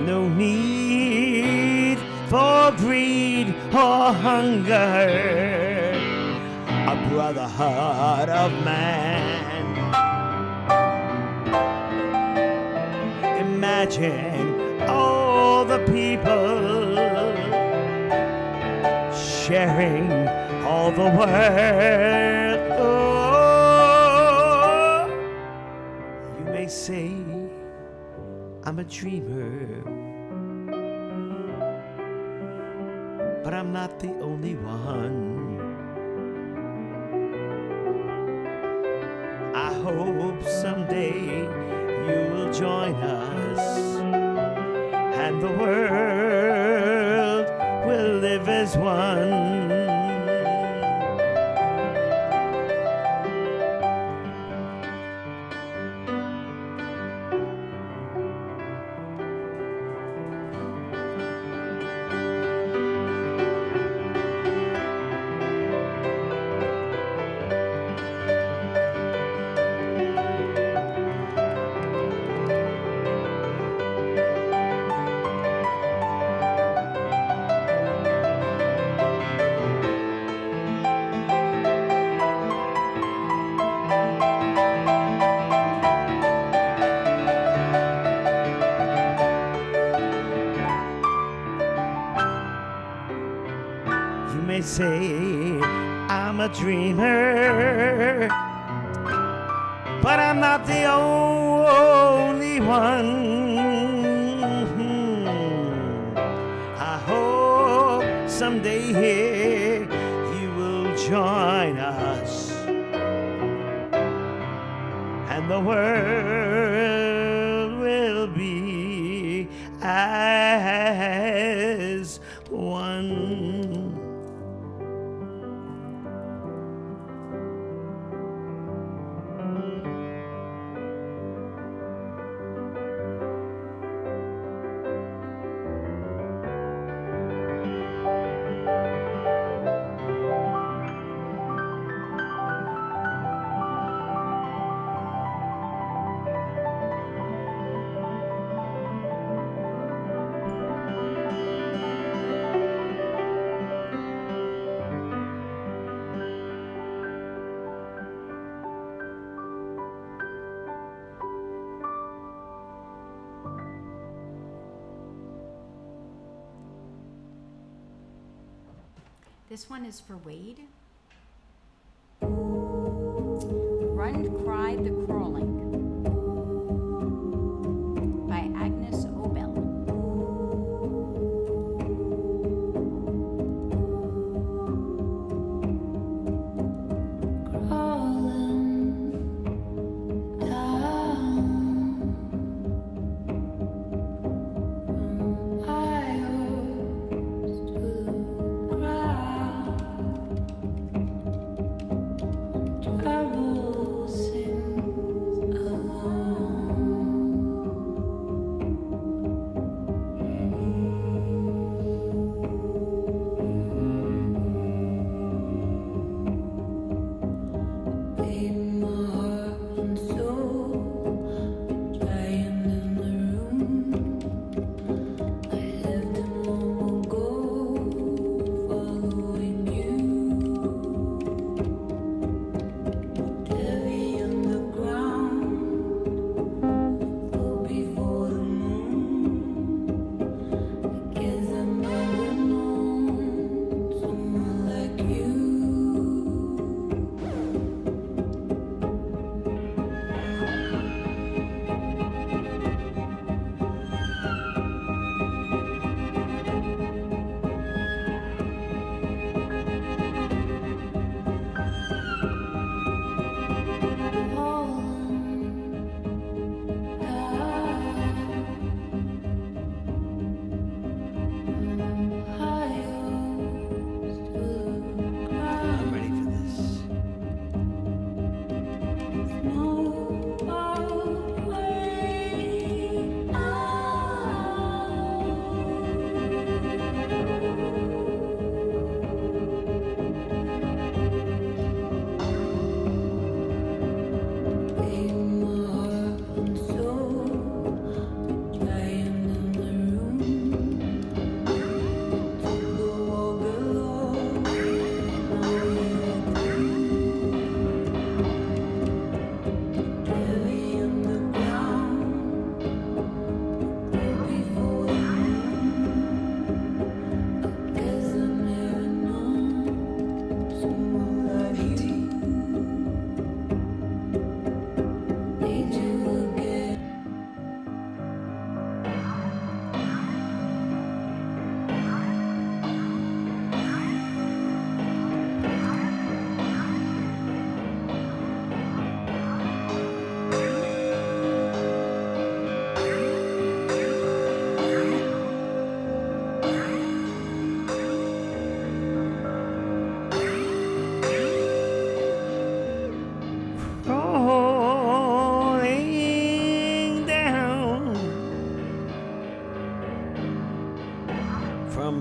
No need for greed or hunger. A brotherhood of man. Imagine all the people sharing all the world. Oh, you may say I'm a dreamer, but I'm not the only one. I hope someday you will join us, and the world will live as one. You may say I'm a dreamer, but I'm not the only one. I hope someday you will join us, and the world will be as one. This one is for Wade. Run, Cried the Crawling by Agnes Obel.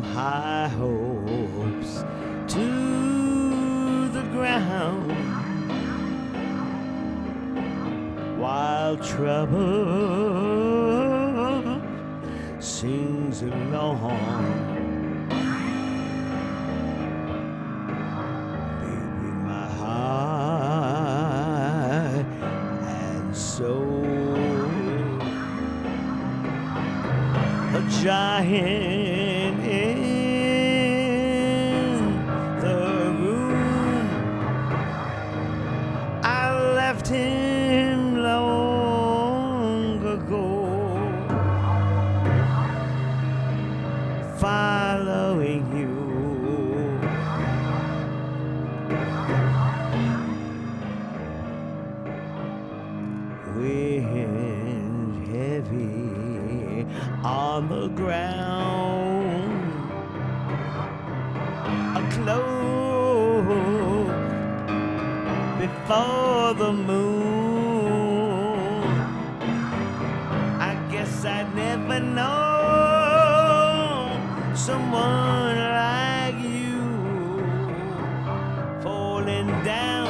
from high hopes to the ground, while trouble sings along. Baby, my heart and soul, a giant in the room. I left him long ago, following you. Wind heavy on the ground, a cloak before the moon. I guess I'd never know someone like you falling down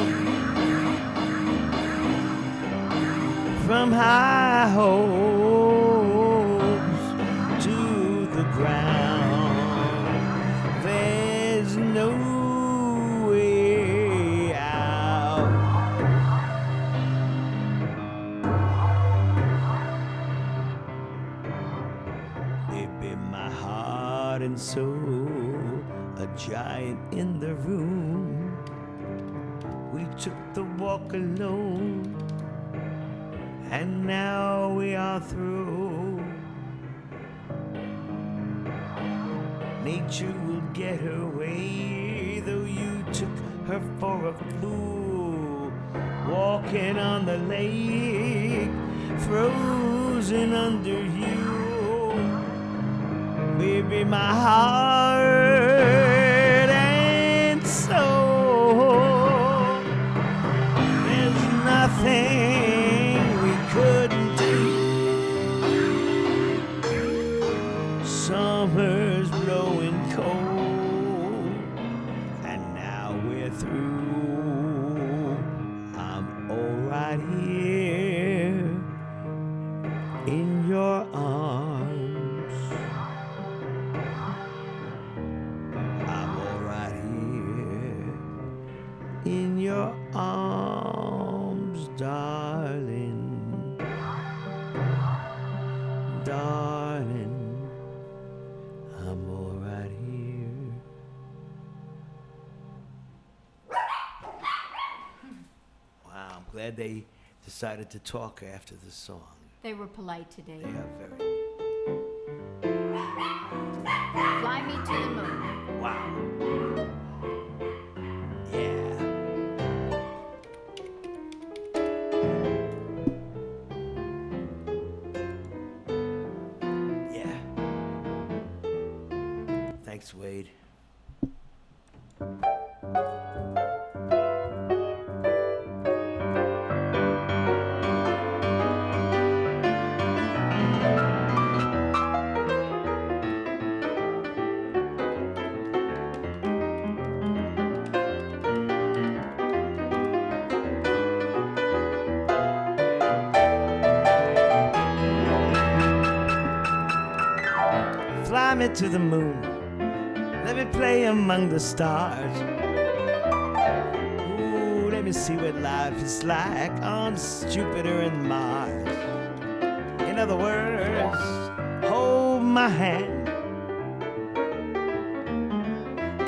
from high hopes to the ground. There's no way out. Baby, my heart and soul, a giant in the room. We took the walk alone, and now we are through. Nature will get her way, though you took her for a fool. Walking on the lake, frozen under you. Baby, my heart and soul, there's nothing we couldn't do. Summer's blowing cold, and now we're through. I'm all right here in your arms. I'm all right here in your arms, darling. Darling, I'm all right here. Wow, I'm glad they decided to talk after the song. They were polite today. They are very. Fly me to the moon. Wow. Yeah. Yeah. Thanks, Wade. Fly me to the moon. Let me play among the stars. Ooh, let me see what life is like on Jupiter and Mars. In other words, hold my hand.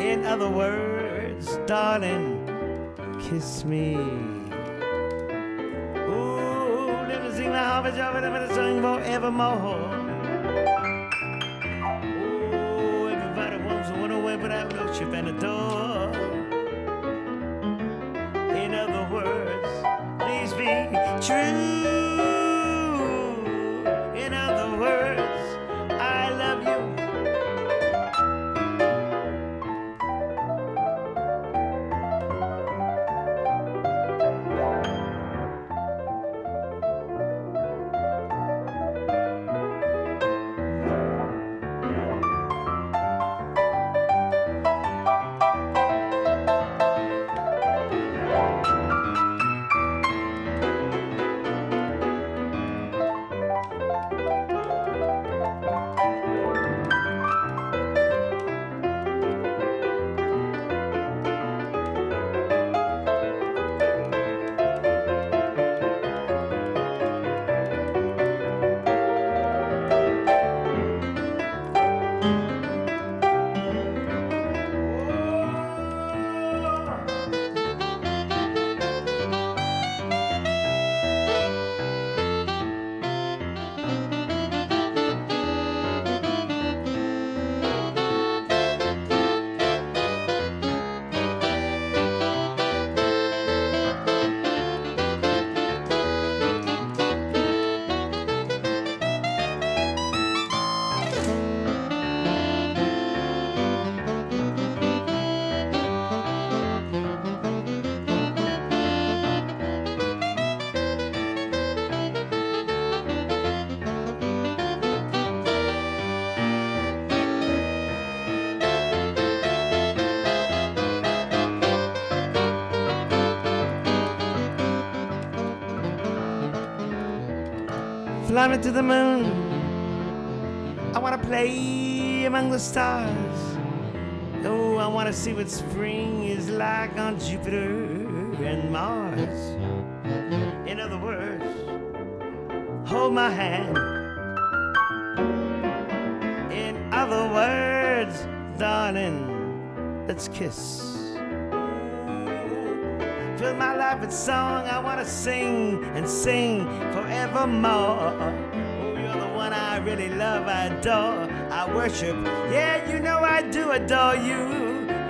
In other words, darling, kiss me. Ooh, let me sing the harvest of it, let me sing forevermore. But I have no ship and a door. In other words, please be true. In other words, I love you. fly me to the moon. I wanna play among the stars. Oh, I wanna see what spring is like on Jupiter and Mars. In other words, hold my hand. In other words, darling, let's kiss. Fill my life with song, I wanna sing and sing forevermore. Oh, you're the one I really love, I adore, I worship. Yeah, you know I do adore you.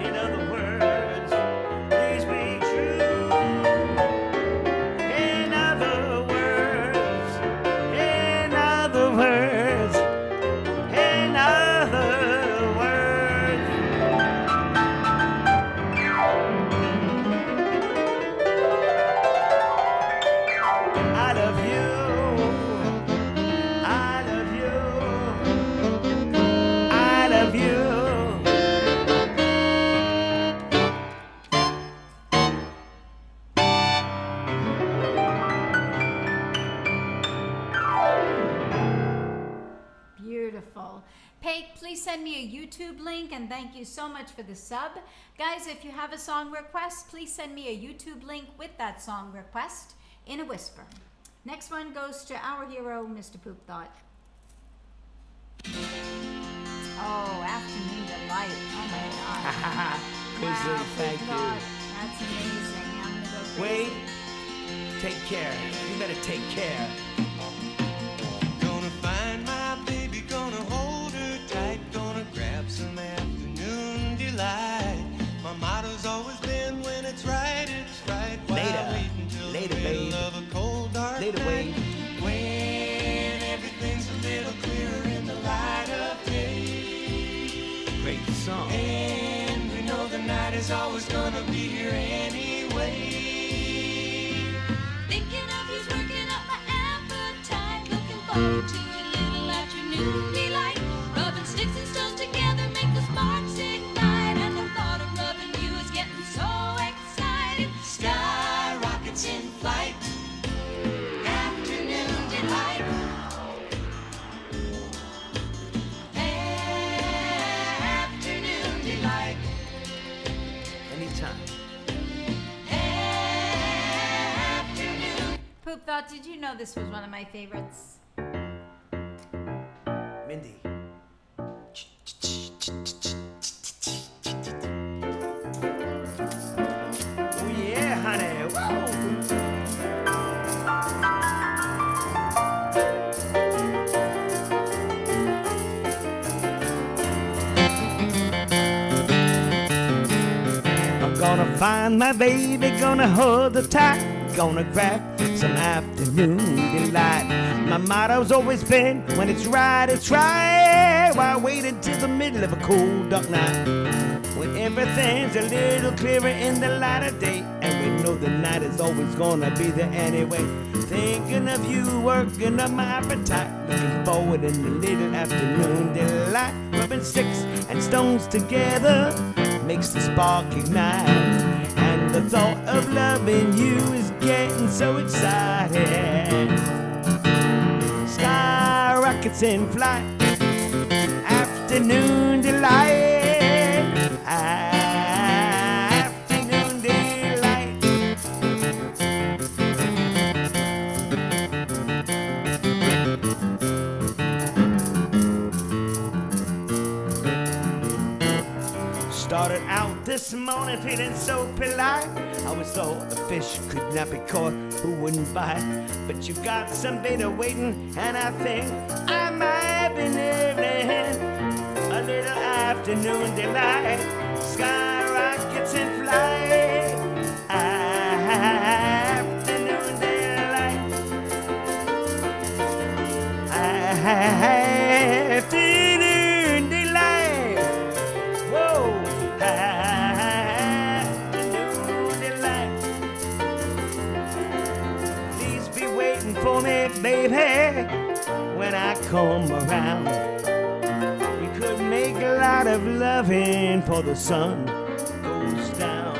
In other words, please be true. In other words, in other words, in other words. I love you. I love you. I love you. Beautiful. Pate, please send me a YouTube link, and thank you so much for the sub. Guys, if you have a song request, please send me a YouTube link with that song request in a whisper. Next one goes to our hero, Mr. Poop Thought. Oh, Afternoon Delight. Oh my God. Grizzly, Wow, thank Poop you. Thought. That's amazing. I'm gonna go crazy. Wait, take care. You better take care. Gonna find my baby, gonna hold her tight, gonna grab some afternoon delight. My motto's always been when it's right, why Later. wait until Later, the middle babe. of a cold dark Later, night, Wade. when everything's a little clearer in the light of day. Great song. And we know the night is always gonna be here anyway. Thinking of you's working up my appetite. Looking forward to a little afternoon delight. Rubbing sticks and stones together make the sparks ignite. And the thought of loving you is getting so exciting. Sky rockets in flight. Afternoon delight. Afternoon delight. Anytime. Afternoon. Poop Thought, did you know this was one of my favorites? Mindy. Oh yeah, honey. Whoa. I'm gonna find my baby, gonna hold her tight, gonna grab some afternoon delight. My motto's always been, when it's right, why wait until the middle of a cold dark night, when everything's a little clearer in the light of day, and we know the night is always gonna be there anyway. Thinking of you, working up my appetite, looking forward in the little afternoon delight. Rubbing sticks and stones together makes the spark ignite, and the thought of loving you is getting so exciting. Sky rockets in flight, afternoon delight, afternoon delight. Started out this morning feeling so polite. I always thought the fish could not be caught, who wouldn't bite? But you got some bait waiting, and I think I might be living a little afternoon delight. Sky rockets in flight, afternoon delight, afternoon delight. Whoa, afternoon delight. Please be waiting for me, baby, when I come around. We could make a lot of loving before the sun goes down.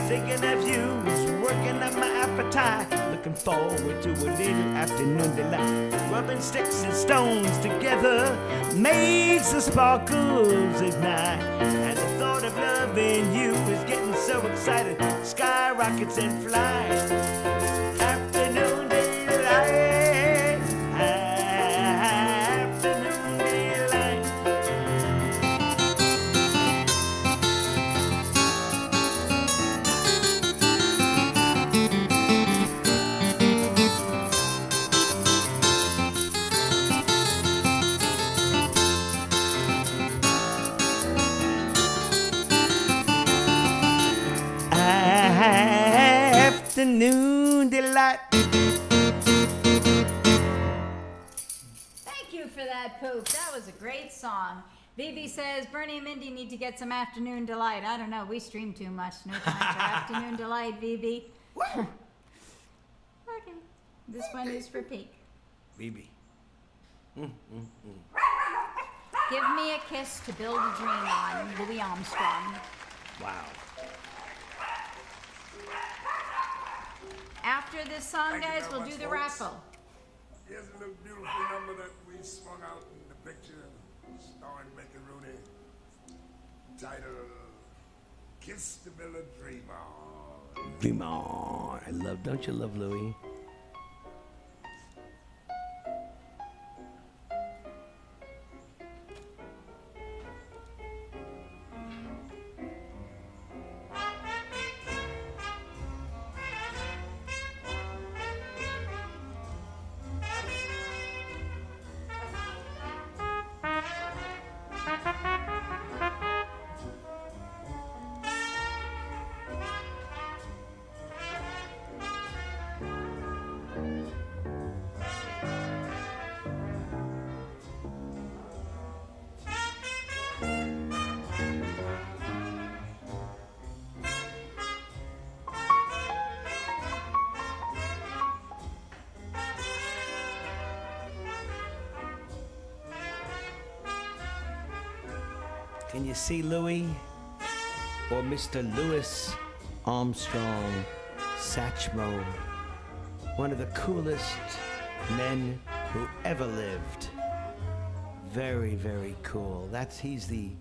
Thinking of you is working up my appetite, looking forward to a little afternoon delight. Rubbing sticks and stones together makes the sparkles ignite. And the thought of loving you is getting so excited. Skyrockets and flies. Afternoon delight. Afternoon delight. Afternoon delight. Thank you for that, Poop. That was a great song. Vivi says, Bernie and Mindy need to get some afternoon delight. I don't know. We stream too much. No time for afternoon delight, Vivi. Okay. This one is for Pete. Baby. Give me a kiss to build a dream on, Louis Armstrong. Wow. After this song, guys, we'll do the raffle. Here's a little beautiful number that we swung out in the picture, starring Macaroni, titled Kiss the Miller Dream On. Dream on. Don't you love Louis? Can you see Louis or Mr. Louis Armstrong Satchmo, one of the coolest men who ever lived. Very, very cool. He's the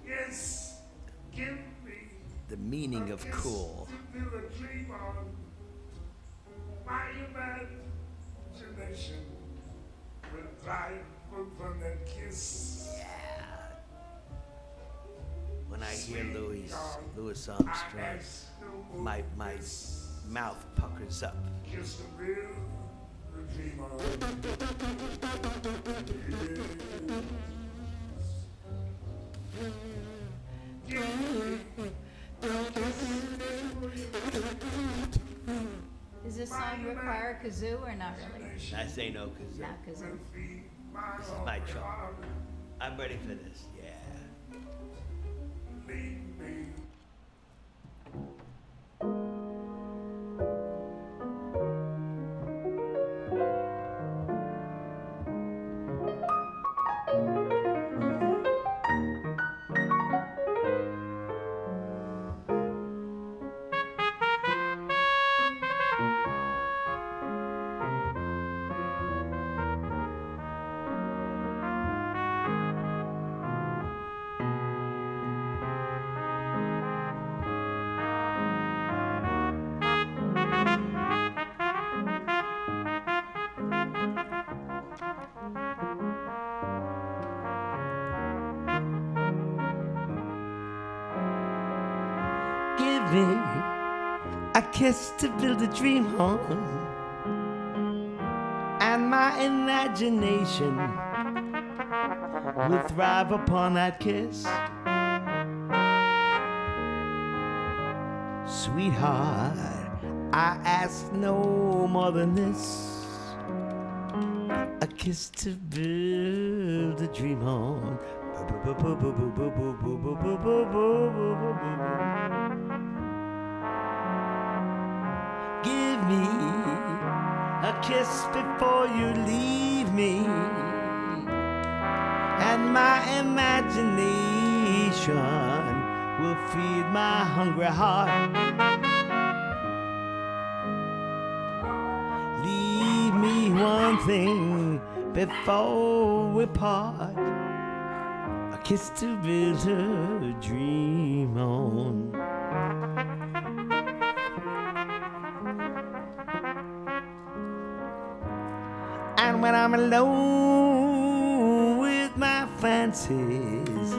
Yes, give me the meaning of cool. to build a dream on. My imagination will thrive from that kiss. When I hear Louis Armstrong, my mouth puckers up. Kiss the real dream on. Does this song require a kazoo or not really? I say no, because Not kazoo. this is my trouble. I'm ready for this. Yeah. Leave me. Give me a kiss to build a dream on, and my imagination will thrive upon that kiss. Sweetheart, I ask no more than this. A kiss to build a dream on. Give me a kiss before you leave me, and my imagination will feed my hungry heart. thing before we part. A kiss to build a dream on. And when I'm alone with my fancies,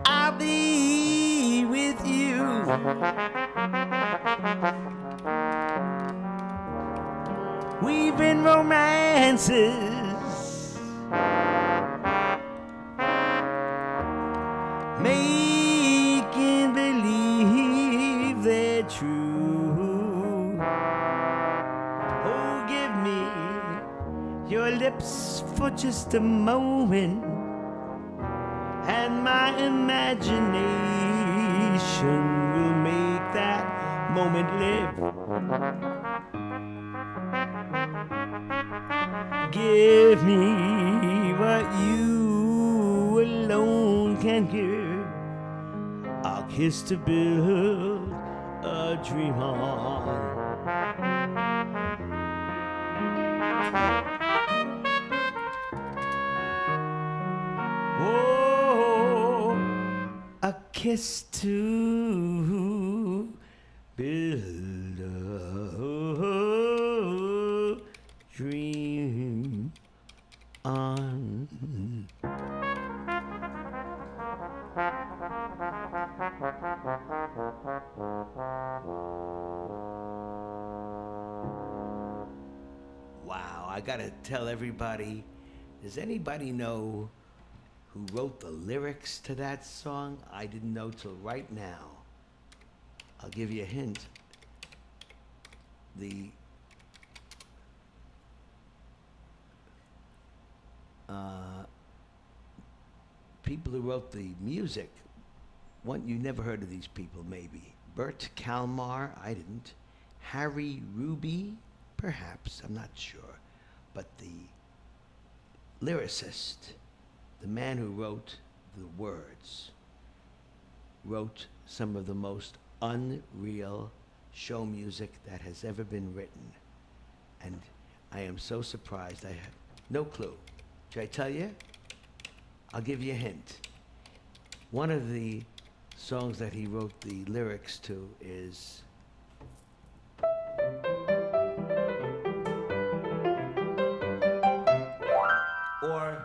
I'll be with you. Weaving romances, making believe they're true. Oh, give me your lips for just a moment, and my imagination will make that moment live. Give me what you alone can give. I'll kiss to build a dream on. Oh, a kiss to build a dream on. Wow, I gotta tell everybody, does anybody know who wrote the lyrics to that song? I didn't know till right now. I'll give you a hint. The people who wrote the music, you never heard of these people maybe. Burt Kalmar, I didn't. Harry Ruby, perhaps, I'm not sure. But the lyricist, the man who wrote the words, wrote some of the most unreal show music that has ever been written. And I am so surprised. I had no clue. Should I tell you? I'll give you a hint. One of the songs that he wrote the lyrics to is or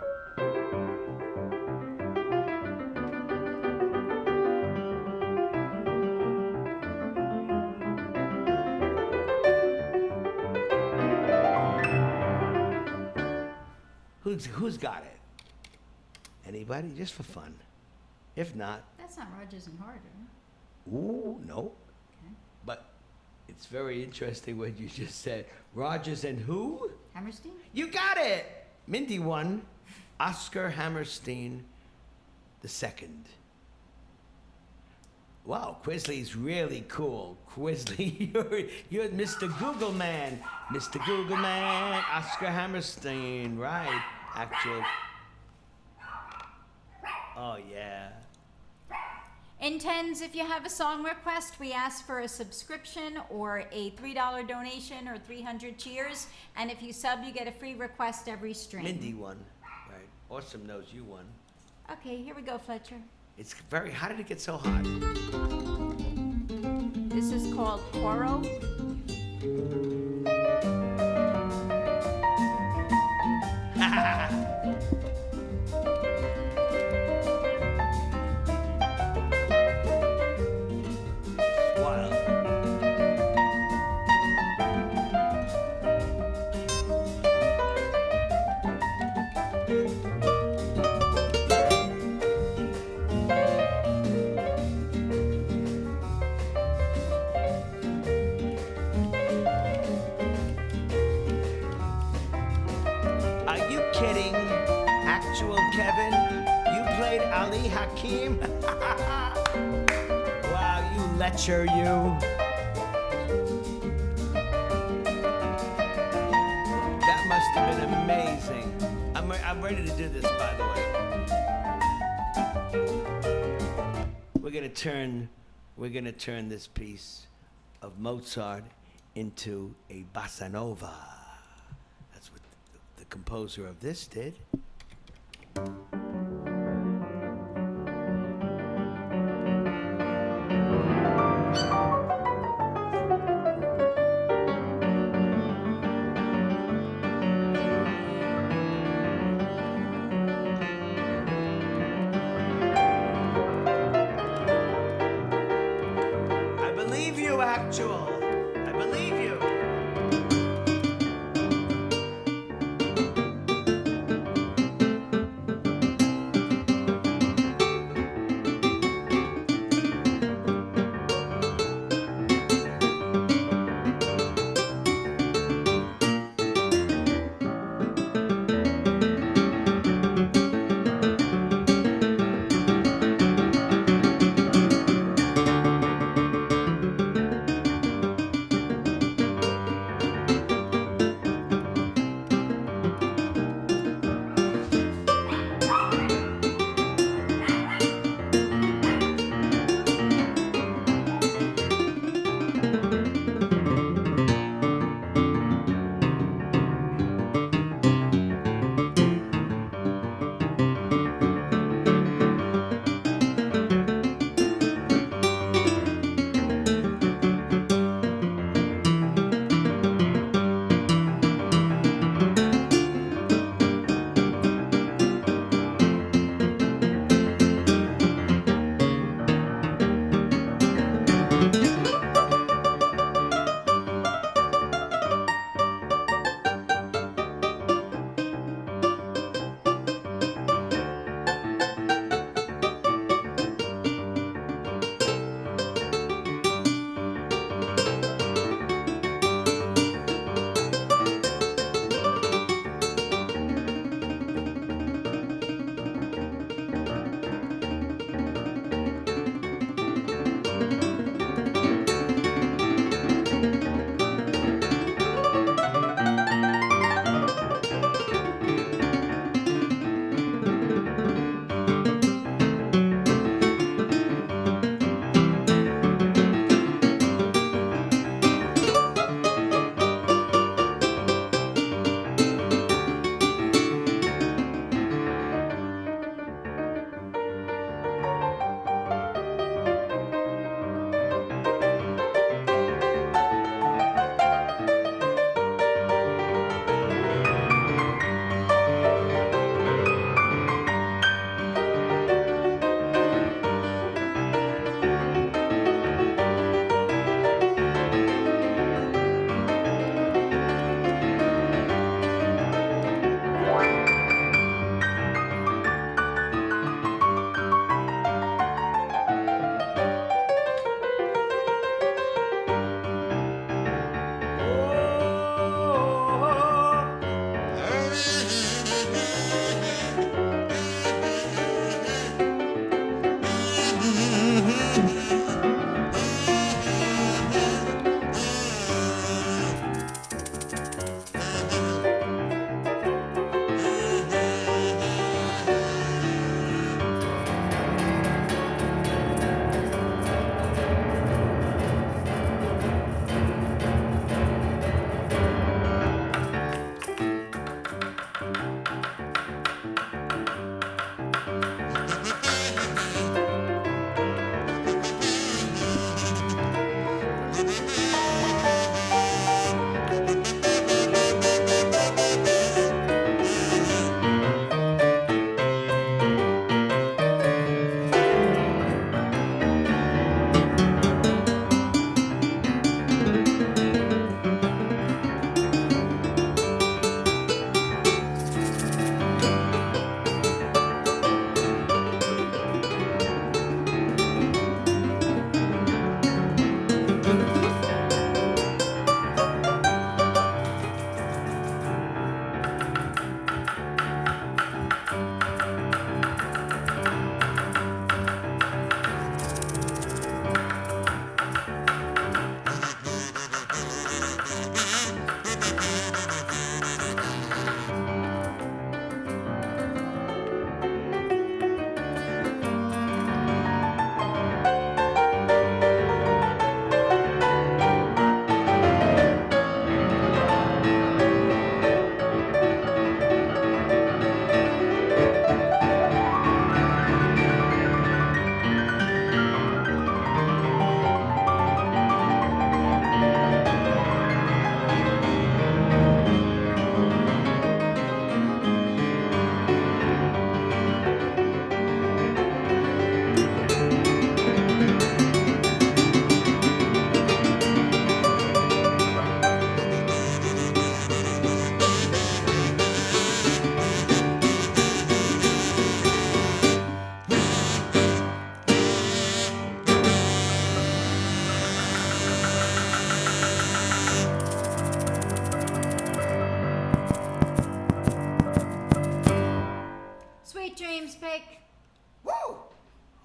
who's got it? Anybody? Just for fun. If not, That's not Rogers and Harder. ooh, no. Okay. But it's very interesting what you just said. Rogers and who? Hammerstein? You got it! Mindy won. Oscar Hammerstein II. Wow, Quisley's really cool. Quisley, you're Mr. Google Man. Mr. Google Man, Oscar Hammerstein, right. Actual. Oh, yeah. In tens, if you have a song request, we ask for a subscription or a $3 donation or 300 cheers. And if you sub, you get a free request every stream. Mindy won. Right. Awesome knows you won. Okay, here we go, Fletcher. It's very, how did it get so hot? This is called Coro. Wild. Are you kidding? Actual Kevin? You played Ali Hakim? Wow, you lecher, you. That must have been amazing. I'm ready to do this, by the way. We're gonna turn this piece of Mozart into a bossa nova. That's what the composer of this did. I believe you, Actual. I believe you.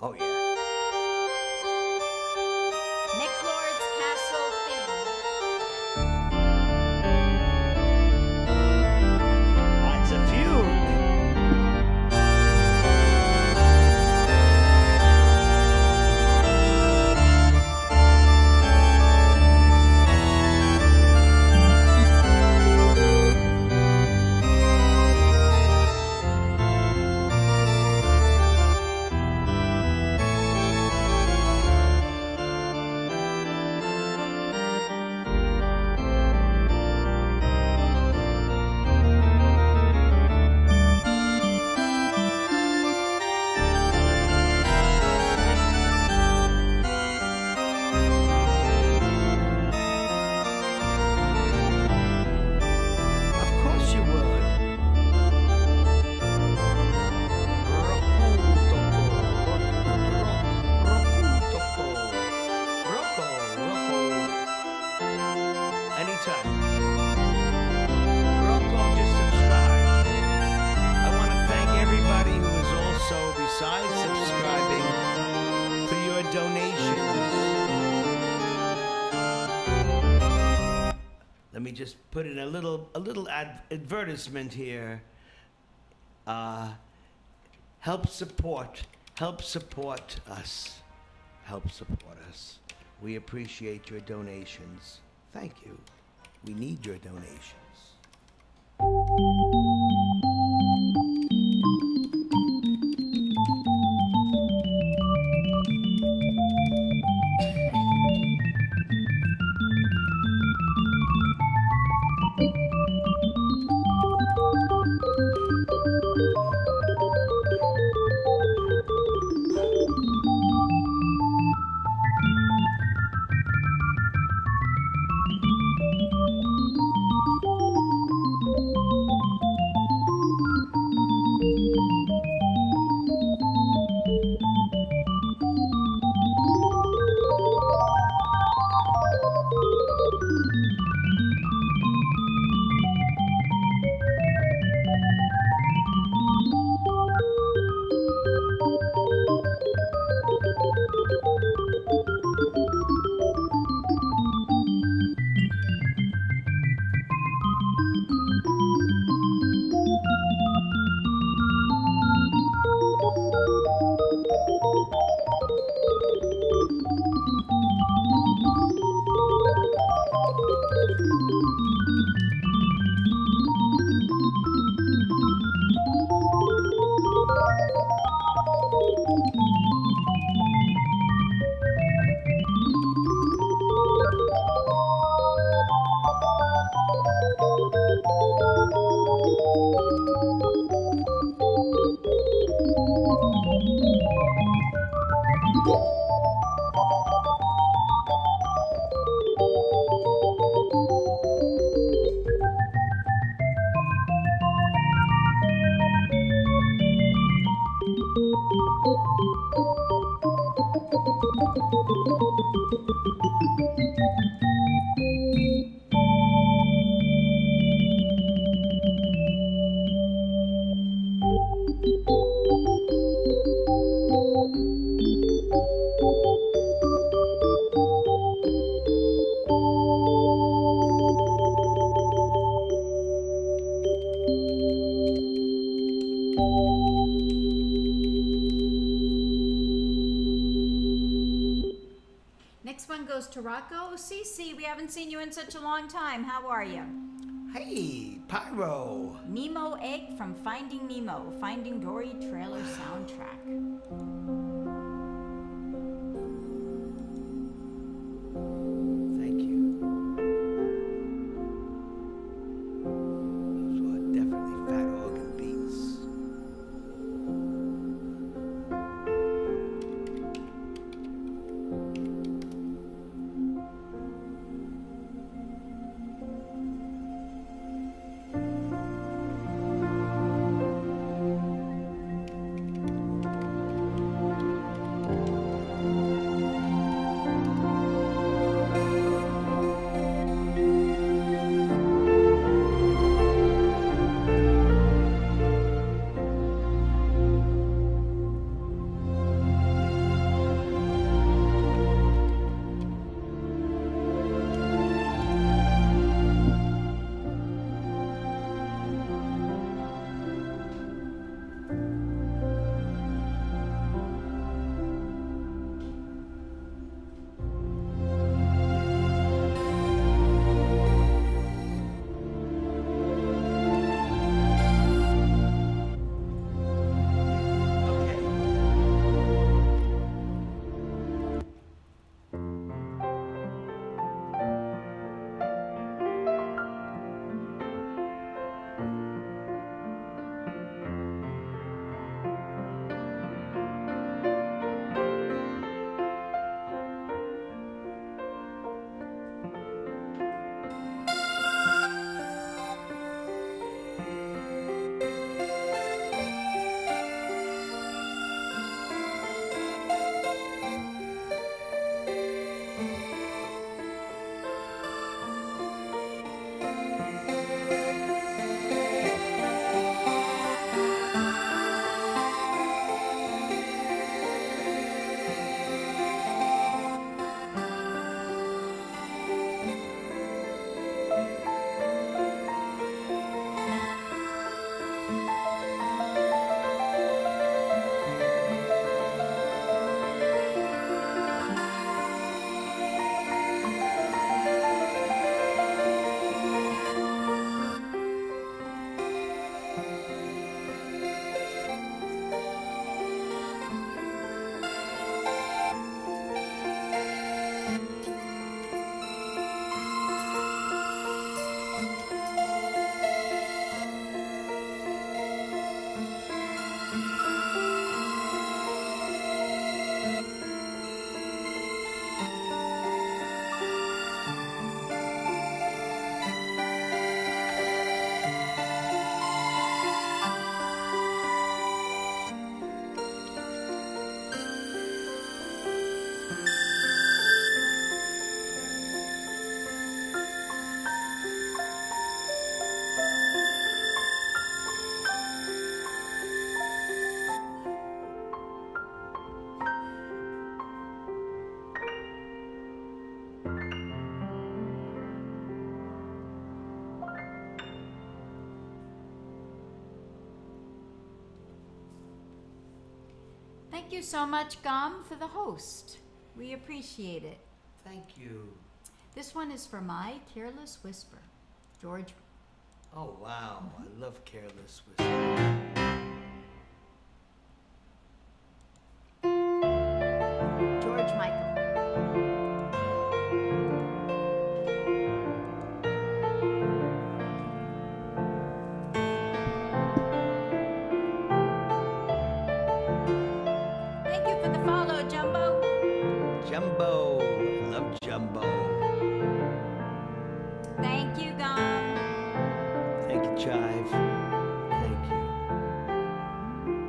Oh, yeah. Nick Lord's Castle theme. It's a fugue. Of course you would. Rocco. Anytime. Rocco just subscribed. I want to thank everybody who is also, besides subscribing, for your donations. Let me just put in a little advertisement here. Help support us. Help support us. We appreciate your donations. Thank you. We need your donations. Next one goes to Rocco. Cece, we haven't seen you in such a long time. How are you? Hey, Pyro. Nemo Egg from Finding Nemo, Finding Dory trailer soundtrack. Thank you. Those were definitely fat organ beats. Thank you so much, Gum, for the host. We appreciate it. Thank you. This one is for My Careless Whisper. George. Oh, wow. I love Careless Whisper.